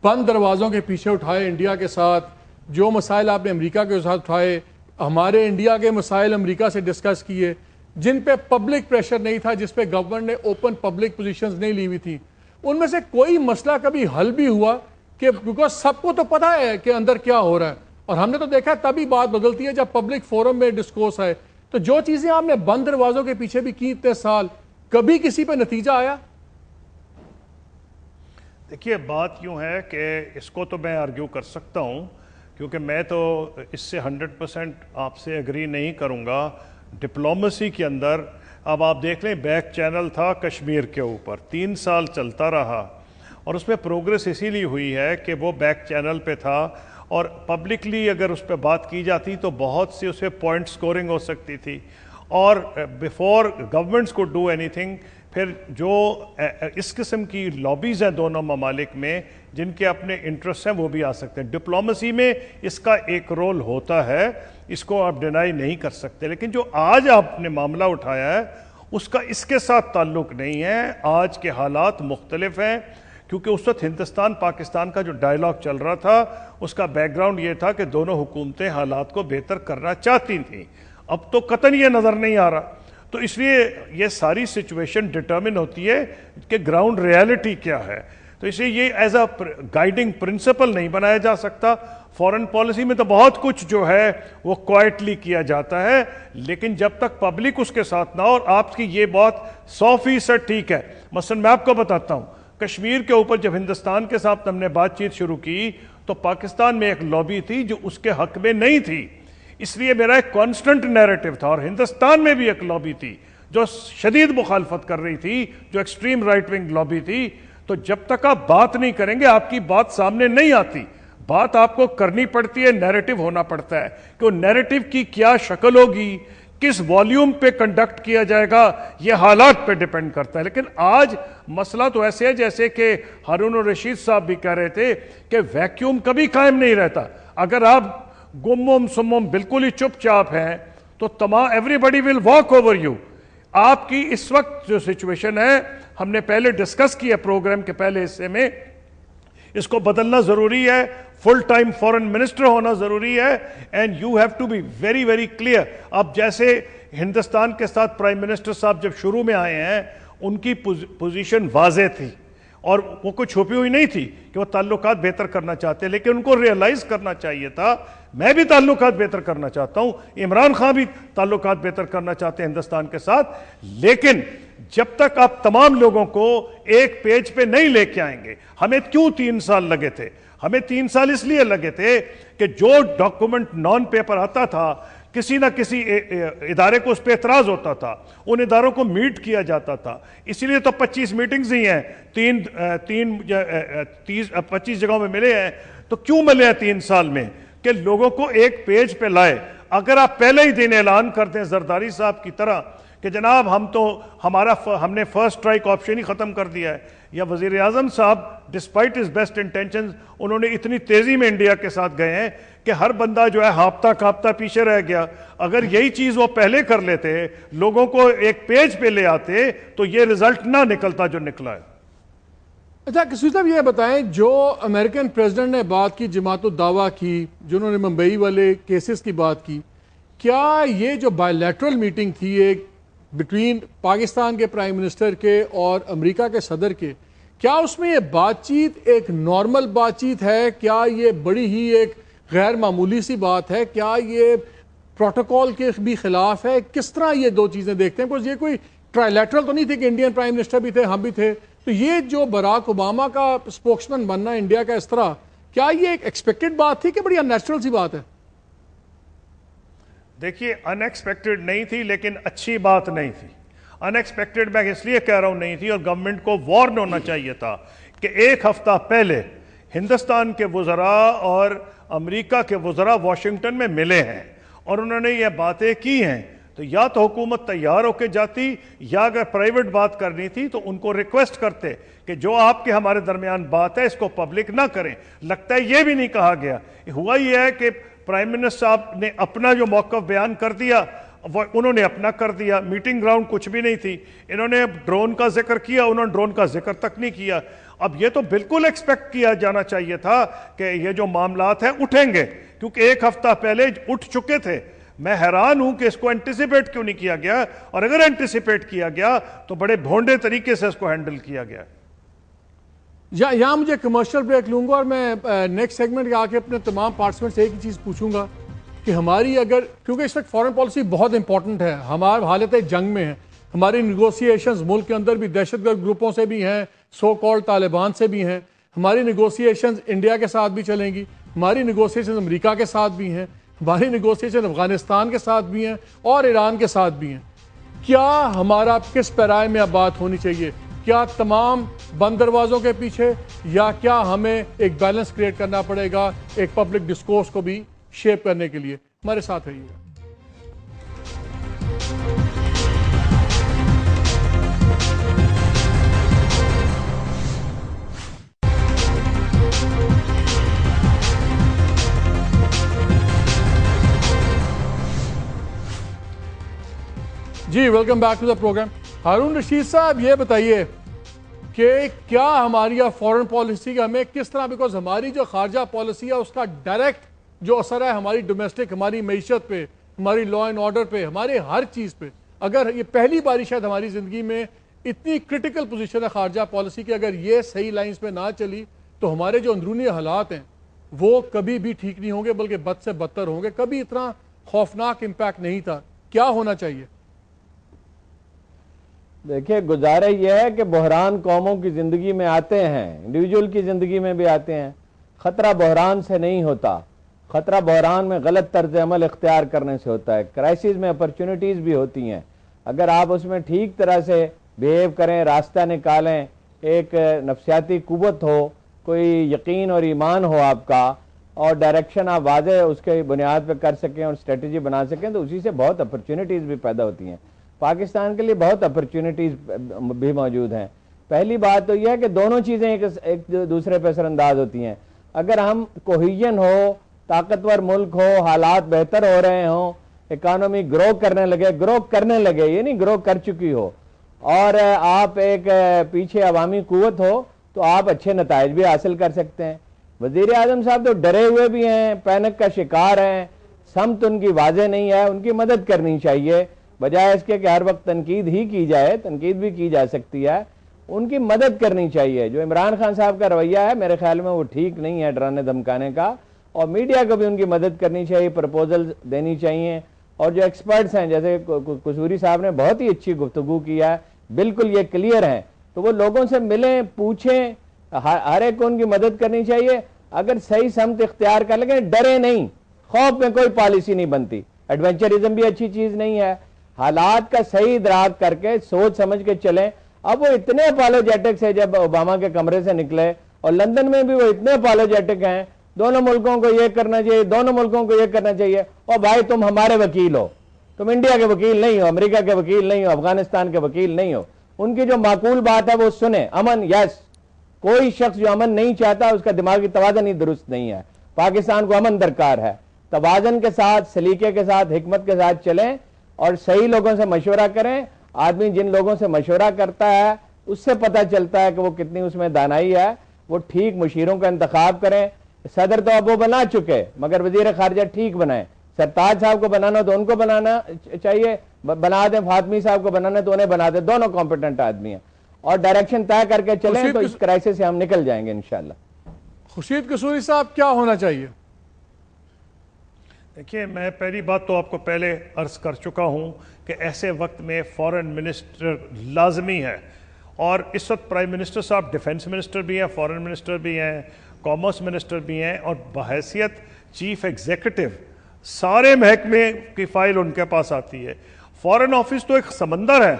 S1: بند دروازوں کے پیچھے اٹھائے انڈیا کے ساتھ، جو مسائل آپ نے امریکہ کے ساتھ اٹھائے، ہمارے انڈیا کے مسائل امریکہ سے ڈسکس کیے، جن پہ پبلک پریشر نہیں تھا، جس پہ گورنمنٹ نے اوپن پبلک پوزیشنز نہیں لی ہوئی تھی، ان میں سے کوئی مسئلہ کبھی حل بھی ہوا؟ کہ بیکاز سب کو تو پتہ ہے کہ اندر کیا ہو رہا ہے، اور ہم نے تو دیکھا تبھی بات بدلتی ہے جب پبلک فورم میں ڈسکورس آئے۔ تو جو چیزیں آپ نے بند دروازوں کے پیچھے بھی کی اتنے سال، کبھی کسی پہ نتیجہ آیا؟
S4: دیکھیے بات یوں ہے کہ اس کو تو میں آرگیو کر سکتا ہوں، کیونکہ میں تو اس سے 100% آپ سے اگری نہیں کروں گا۔ ڈپلومیسی کے اندر اب آپ دیکھ لیں، بیک چینل تھا کشمیر کے اوپر 3 سال چلتا رہا، اور اس میں پروگریس اسی لیے ہوئی ہے کہ وہ بیک چینل پہ تھا، اور پبلکلی اگر اس پہ بات کی جاتی تو بہت سی اس پہ پوائنٹ سکورنگ ہو سکتی تھی، اور بیفور گورنمنٹس کو ڈو اینی تھنگ، پھر جو اس قسم کی لابیز ہیں دونوں ممالک میں جن کے اپنے انٹرسٹ ہیں وہ بھی آ سکتے ہیں۔ ڈپلومیسی میں اس کا ایک رول ہوتا ہے، اس کو آپ ڈینائی نہیں کر سکتے، لیکن جو آج آپ نے معاملہ اٹھایا ہے اس کا اس کے ساتھ تعلق نہیں ہے۔ آج کے حالات مختلف ہیں، کیونکہ اس وقت ہندوستان پاکستان کا جو ڈائیلاگ چل رہا تھا اس کا بیک گراؤنڈ یہ تھا کہ دونوں حکومتیں حالات کو بہتر کرنا چاہتی تھیں۔ اب تو قطعاً یہ نظر نہیں آ رہا، تو اس لیے یہ ساری سچویشن ڈٹرمن ہوتی ہے کہ گراؤنڈ ریالٹی کیا ہے، تو اس لیے یہ ایز اے گائیڈنگ پرنسپل نہیں بنایا جا سکتا۔ فورن پالیسی میں تو بہت کچھ جو ہے وہ کوائٹلی کیا جاتا ہے، لیکن جب تک پبلک اس کے ساتھ نہ ہو، اور آپ کی یہ بات 100% ٹھیک ہے۔ مثلا میں آپ کو بتاتا ہوں، کشمیر کے اوپر جب ہندوستان کے ساتھ ہم نے بات چیت شروع کی تو پاکستان میں ایک لابی تھی جو اس کے حق میں نہیں تھی، اس لیے میرا ایک کانسٹنٹ نیریٹو تھا، اور ہندوستان میں بھی ایک لابی تھی جو شدید مخالفت کر رہی تھی، جو ایکسٹریم رائٹ ونگ لابی تھی۔ تو جب تک آپ بات نہیں کریں گے آپ کی بات سامنے نہیں آتی، بات آپ کو کرنی پڑتی ہے، نیریٹو ہونا پڑتا ہے کہ وہ نیریٹو کی کیا شکل ہوگی، کس والیوم پہ کنڈکٹ کیا جائے گا، یہ حالات پہ ڈیپینڈ کرتا ہے۔ لیکن آج مسئلہ تو ایسے ہے جیسے کہ ہارون الرشید صاحب بھی کہہ رہے تھے کہ ویکیوم کبھی قائم نہیں رہتا۔ اگر آپ گمم سمم بالکل ہی چپ چاپ ہیں تو تمام everybody will walk over you. آپ کی اس وقت جو سچویشن ہے، ہم نے پہلے ڈسکس کیا پروگرام کے پہلے حصے میں، اس کو بدلنا ضروری ہے، فل ٹائم فورن منسٹر ہونا ضروری ہے، and you have to be very very clear. اب جیسے ہندوستان کے ساتھ پرائم منسٹر صاحب جب شروع میں آئے ہیں، ان کی پوزیشن واضح تھی اور وہ کوئی چھپی ہوئی نہیں تھی کہ وہ تعلقات بہتر کرنا چاہتے، لیکن ان کو ریئلائز کرنا چاہیے تھا میں بھی تعلقات بہتر کرنا چاہتا ہوں، عمران خان بھی تعلقات بہتر کرنا چاہتے ہیں ہندوستان کے ساتھ، لیکن جب تک آپ تمام لوگوں کو ایک پیج پہ نہیں لے کے آئیں گے. ہمیں کیوں 3 سال لگے تھے؟ ہمیں 3 سال اس لیے لگے تھے کہ جو ڈاکومنٹ نان پیپر آتا تھا، کسی نہ کسی ادارے کو اس پہ اعتراض ہوتا تھا، ان اداروں کو میٹ کیا جاتا تھا. اسی لیے تو 25 میٹنگز ہی ہیں، 25 جگہوں میں ملے ہیں. تو کیوں ملے ہیں 3 سال میں؟ کہ لوگوں کو ایک پیج پہ لائے. اگر آپ پہلے ہی دن اعلان کر دیں زرداری صاحب کی طرح کہ جناب ہم نے فرسٹ اسٹرائک آپشن ہی ختم کر دیا ہے، یا وزیر اعظم صاحب ڈسپائٹ ہز بیسٹ انٹینشنز انہوں نے اتنی تیزی میں انڈیا کے ساتھ گئے ہیں کہ ہر بندہ جو ہے ہاپتا کاپتا پیچھے رہ گیا. اگر یہی چیز وہ پہلے کر لیتے، لوگوں کو ایک پیج پہ لے آتے، تو یہ رزلٹ نہ نکلتا جو نکلا ہے.
S1: اچھا کشمیر صاحب یہ بتائیں، جو امریکن پریزیڈنٹ نے بات کی، جماعت الدعوہ کی، جنہوں نے ممبئی والے کیسز کی بات کی، کیا یہ جو بائی لیٹرل میٹنگ تھی ایک بٹوین پاکستان کے پرائم منسٹر کے اور امریکہ کے صدر کے، کیا اس میں یہ بات چیت ایک نارمل بات چیت ہے؟ کیا یہ بڑی ہی ایک غیر معمولی سی بات ہے؟ کیا یہ پروٹوکول کے بھی خلاف ہے؟ کس طرح یہ دو چیزیں دیکھتے ہیں؟ یہ کوئی ٹرائی لیٹرل تو نہیں تھی کہ انڈین پرائم منسٹر بھی تھے، ہم بھی تھے. تو یہ جو براک اوباما کا اسپوکسمین بننا انڈیا کا اس طرح، کیا یہ ایک ایکسپیکٹڈ بات تھی کہ بڑی ان نیچرل سی بات ہے؟
S4: دیکھیے ان ایکسپیکٹڈ نہیں تھی، لیکن اچھی بات نہیں تھی. ان ایکسپیکٹڈ میں اس لیے کہہ رہا ہوں نہیں تھی، اور گورنمنٹ کو وارن ہونا چاہیے تھا کہ 1 ہفتہ پہلے ہندوستان کے وزراء اور امریکہ کے وزراء واشنگٹن میں ملے ہیں اور انہوں نے یہ باتیں کی ہیں. تو یا تو حکومت تیار ہو کے جاتی، یا اگر پرائیویٹ بات کرنی تھی تو ان کو ریکویسٹ کرتے کہ جو آپ کے ہمارے درمیان بات ہے اس کو پبلک نہ کریں. لگتا ہے یہ بھی نہیں کہا گیا. ہوا یہ ہے کہ پرائم منسٹر صاحب نے اپنا جو موقف بیان کر دیا، انہوں نے اپنا کر دیا. میٹنگ گراؤنڈ کچھ بھی نہیں تھی. انہوں نے ڈرون کا ذکر کیا، انہوں نے ڈرون کا ذکر تک نہیں کیا. اب یہ تو بالکل ایکسپیکٹ کیا جانا چاہیے تھا کہ یہ جو معاملات ہیں اٹھیں گے، کیونکہ 1 ہفتہ پہلے اٹھ چکے تھے. میں حیران ہوں کہ اس کو اینٹیسپیٹ کیوں نہیں کیا گیا، اور اگر اینٹیسپیٹ کیا گیا تو بڑے بھونڈے طریقے سے اس کو ہینڈل کیا گیا.
S1: یہاں مجھے کمرشل بریک لوں گا اور میں نیکسٹ سیگمنٹ آ کے اپنے تمام پارٹسمنٹ سے ایک ہی چیز پوچھوں گا کہ ہماری اگر، کیونکہ اس وقت فارن پالیسی بہت امپورٹنٹ ہے، ہمارے حالت جنگ میں ہیں، ہماری نیگوسیشنز ملک کے اندر بھی دہشت گرد گروپوں سے بھی ہیں، سو کالڈ طالبان سے بھی ہیں، ہماری نیگوسیشنز انڈیا کے ساتھ بھی چلیں گی، ہماری نیگوسیشنز امریکہ کے ساتھ بھی ہیں، ہماری نیگوسیشن افغانستان کے ساتھ بھی ہیں اور ایران کے ساتھ بھی ہیں. کیا ہمارا کس پیرائے میں اب بات ہونی چاہیے؟ کیا تمام بند دروازوں کے پیچھے، یا کیا ہمیں ایک بیلنس کریٹ کرنا پڑے گا ایک پبلک ڈسکورس کو بھی شیپ کرنے کے لیے؟ ہمارے ساتھ رہیے گا. جی welcome back to the program. Haroon Rashid صاحب یہ بتائیے کہ کیا ہماری فورن پالیسی کا ہمیں کس طرح، بیکاز ہماری جو خارجہ پالیسی ہے اس کا ڈائریکٹ جو اثر ہے ہماری ڈومیسٹک، ہماری معیشت پہ، ہماری لا اینڈ آرڈر پہ، ہمارے ہر چیز پہ. اگر یہ پہلی باری شاید ہماری زندگی میں اتنی کرٹیکل پوزیشن ہے خارجہ پالیسی کی، اگر یہ صحیح لائنز پہ نہ چلی تو ہمارے جو اندرونی حالات ہیں وہ کبھی بھی ٹھیک نہیں ہوں گے، بلکہ بد سے بدتر ہوں گے. کبھی اتنا خوفناک امپیکٹ نہیں تھا. کیا ہونا چاہیے؟
S5: دیکھیں گزارا یہ ہے کہ بحران قوموں کی زندگی میں آتے ہیں، انڈیویجول کی زندگی میں بھی آتے ہیں. خطرہ بحران سے نہیں ہوتا، خطرہ بحران میں غلط طرز عمل اختیار کرنے سے ہوتا ہے. کرائسس میں اپرچونٹیز بھی ہوتی ہیں. اگر آپ اس میں ٹھیک طرح سے بیہیو کریں، راستہ نکالیں، ایک نفسیاتی قوت ہو، کوئی یقین اور ایمان ہو آپ کا، اور ڈائریکشن آپ واضح اس کے بنیاد پہ کر سکیں اور اسٹریٹجی بنا سکیں، تو اسی سے بہت اپرچونٹیز بھی پیدا ہوتی ہیں. پاکستان کے لیے بہت اپرچونٹیز بھی موجود ہیں. پہلی بات تو یہ ہے کہ دونوں چیزیں ایک دوسرے پہ اثر انداز ہوتی ہیں. اگر ہم کوہیژن ہو، طاقتور ملک ہو، حالات بہتر ہو رہے ہوں، اکانومی گرو کرنے لگے یہ نہیں گرو کر چکی ہو، اور آپ ایک پیچھے عوامی قوت ہو تو آپ اچھے نتائج بھی حاصل کر سکتے ہیں۔ وزیر اعظم صاحب تو ڈرے ہوئے بھی ہیں، پینک کا شکار ہیں، سمت ان کی واضح نہیں ہے، ان کی مدد کرنی چاہیے بجائے اس کے کہ ہر وقت تنقید ہی کی جائے، تنقید بھی کی جا سکتی ہے، ان کی مدد کرنی چاہیے۔ جو عمران خان صاحب کا رویہ ہے میرے خیال میں وہ ٹھیک نہیں ہے، ڈرانے دھمکانے کا، اور میڈیا کو بھی ان کی مدد کرنی چاہیے، پرپوزل دینی چاہیے، اور جو ایکسپرٹس ہیں جیسے قصوری صاحب نے بہت ہی اچھی گفتگو کی ہے، بالکل یہ کلیئر ہیں، تو وہ لوگوں سے ملیں، پوچھیں، ہر ایک کو ان کی مدد کرنی چاہیے۔ اگر صحیح سمت اختیار کر لیں، ڈرے نہیں، خوف میں کوئی پالیسی نہیں بنتی، ایڈونچرزم بھی اچھی چیز نہیں ہے، حالات کا صحیح ادراک کر کے سوچ سمجھ کے چلیں۔ اب وہ اتنے اپالوجیٹکس ہیں جب اوباما کے کمرے سے نکلے، اور لندن میں بھی وہ اتنے اپالوجیٹک ہیں، دونوں ملکوں کو یہ کرنا چاہیے، دونوں ملکوں کو یہ کرنا چاہیے، اور بھائی تم ہمارے وکیل ہو، تم انڈیا کے وکیل نہیں ہو، امریکہ کے وکیل نہیں ہو، افغانستان کے وکیل نہیں ہو۔ ان کی جو معقول بات ہے وہ سنیں، امن، یس، کوئی شخص جو امن نہیں چاہتا اس کا دماغی توازن ہی درست نہیں ہے۔ پاکستان کو امن درکار ہے، توازن کے ساتھ، سلیقے کے ساتھ، حکمت کے ساتھ چلیں، اور صحیح لوگوں سے مشورہ کریں۔ آدمی جن لوگوں سے مشورہ کرتا ہے اس سے پتہ چلتا ہے کہ وہ کتنی اس میں دانائی ہے، وہ ٹھیک مشیروں کا انتخاب کریں۔ صدر تو اب وہ بنا چکے، مگر وزیر خارجہ ٹھیک بنائیں۔ سرتاج صاحب کو بنانا تو ان کو بنانا چاہیے، بنا دیں، فاطمی صاحب کو بنانا تو انہیں بنا دیں، دونوں کمپیٹنٹ آدمی ہیں، اور ڈائریکشن طے کر کے چلیں تو اس کرائسس سے ہم نکل جائیں گے انشاءاللہ۔
S1: خورشید قصوری صاحب، کیا ہونا چاہیے؟
S4: دیکھیے، میں پہلی بات تو آپ کو پہلے عرض کر چکا ہوں کہ ایسے وقت میں فورن منسٹر لازمی ہے، اور اس وقت پرائم منسٹر صاحب ڈیفنس منسٹر بھی ہیں، فورن منسٹر بھی ہیں، کامرس منسٹر بھی ہیں، اور بحیثیت چیف ایگزیکٹو سارے محکمے کی فائل ان کے پاس آتی ہے۔ فورن آفس تو ایک سمندر ہے،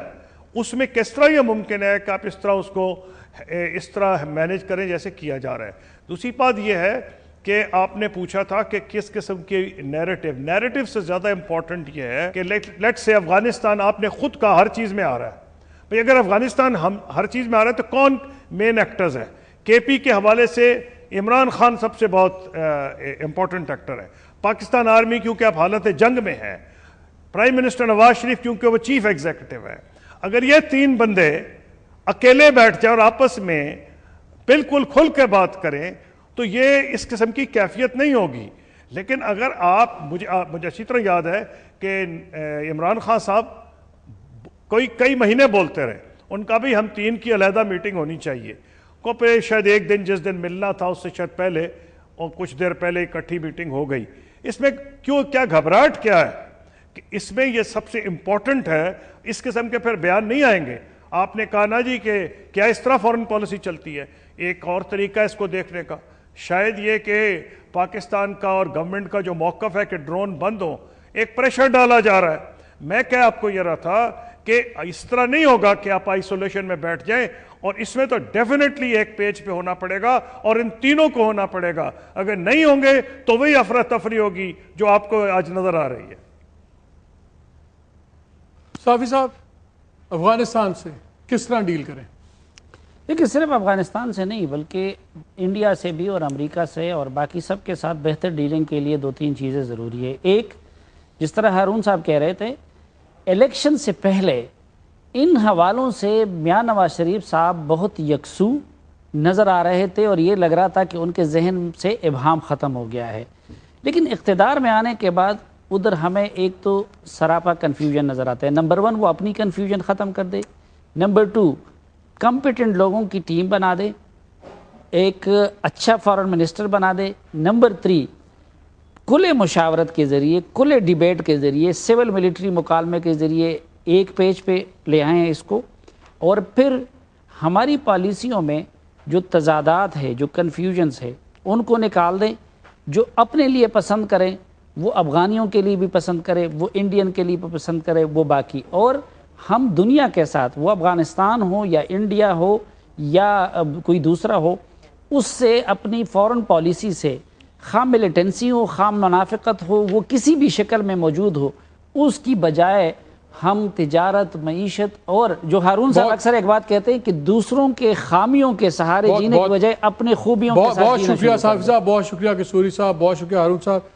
S4: اس میں کس طرح یہ ممکن ہے کہ آپ اس طرح مینیج کریں جیسے کیا جا رہا ہے۔ دوسری بات یہ ہے کہ آپ نے پوچھا تھا کہ کس قسم کی نیریٹو سے زیادہ امپورٹنٹ یہ ہے کہ لیٹ سے افغانستان آپ نے خود کہا ہر چیز میں آ رہا ہے، بھئی اگر افغانستان ہم ہر چیز میں آ رہا ہے تو کون مین ایکٹرز ہیں؟ کے پی کے حوالے سے عمران خان سب سے بہت امپورٹنٹ ایکٹر ہے، پاکستان آرمی کیونکہ اب حالت جنگ میں ہے، پرائم منسٹر نواز شریف کیونکہ وہ چیف ایگزیکٹو ہے۔ اگر یہ تین بندے اکیلے بیٹھ جائیں اور آپس میں بالکل کھل کے بات کریں تو یہ اس قسم کی کیفیت نہیں ہوگی۔ لیکن اگر مجھے اچھی طرح یاد ہے کہ عمران خان صاحب کئی مہینے بولتے رہے، ان کا بھی ہم تین کی علیحدہ میٹنگ ہونی چاہیے، کو پہ شاید ایک دن جس دن ملنا تھا اس سے شاید پہلے اور کچھ دیر پہلے اکٹھی میٹنگ ہو گئی۔ اس میں کیا گھبراہٹ کیا ہے کہ اس میں یہ سب سے امپورٹنٹ ہے، اس قسم کے پھر بیان نہیں آئیں گے۔ آپ نے کہا نا جی کہ کیا اس طرح فورن پالیسی چلتی ہے، ایک اور طریقہ اس کو دیکھنے کا شاید یہ کہ پاکستان کا اور گورنمنٹ کا جو موقف ہے کہ ڈرون بند ہو، ایک پریشر ڈالا جا رہا ہے۔ میں کیا آپ کو یہ رہا تھا کہ اس طرح نہیں ہوگا کہ آپ آئسولیشن میں بیٹھ جائیں، اور اس میں تو ڈیفینیٹلی ایک پیج پہ ہونا پڑے گا اور ان تینوں کو ہونا پڑے گا۔ اگر نہیں ہوں گے تو وہی افراتفری ہوگی جو آپ کو آج نظر آ رہی ہے۔
S1: صافی صاحب، افغانستان سے کس طرح ڈیل کریں؟
S3: دیکھیں، صرف افغانستان سے نہیں بلکہ انڈیا سے بھی اور امریکہ سے اور باقی سب کے ساتھ بہتر ڈیلنگ کے لیے دو تین چیزیں ضروری ہے۔ ایک، جس طرح ہارون صاحب کہہ رہے تھے، الیکشن سے پہلے ان حوالوں سے میاں نواز شریف صاحب بہت یکسو نظر آ رہے تھے، اور یہ لگ رہا تھا کہ ان کے ذہن سے ابہام ختم ہو گیا ہے۔ لیکن اقتدار میں آنے کے بعد ادھر ہمیں ایک تو سراپا کنفیوژن نظر آتا ہے۔ نمبر 1، وہ اپنی کنفیوژن ختم کر دے۔ نمبر 2، کمپیٹنٹ لوگوں کی ٹیم بنا دے، ایک اچھا فارن منسٹر بنا دے۔ نمبر 3، کھلے مشاورت کے ذریعے، کھلے ڈیبیٹ کے ذریعے، سول ملٹری مکالمے کے ذریعے ایک پیج پہ لے آئیں اس کو، اور پھر ہماری پالیسیوں میں جو تضادات ہے، جو کنفیوژنس ہے، ان کو نکال دیں۔ جو اپنے لیے پسند کریں وہ افغانیوں کے لیے بھی پسند کرے، وہ انڈین کے لیے بھی پسند کرے، وہ باقی، اور ہم دنیا کے ساتھ، وہ افغانستان ہو یا انڈیا ہو یا کوئی دوسرا ہو، اس سے اپنی فورن پالیسی سے خواہ ملیٹنسی ہو، خواہ منافقت ہو، وہ کسی بھی شکل میں موجود ہو، اس کی بجائے ہم تجارت، معیشت، اور جو ہارون صاحب اکثر ایک بات کہتے ہیں کہ دوسروں کے خامیوں کے سہارے جینے کی بجائے اپنے خوبیوں کے ساتھ
S1: بہت شکریہ صافی صاحب، بہت شکریہ قصوری صاحب، بہت شکریہ ہارون صاحب۔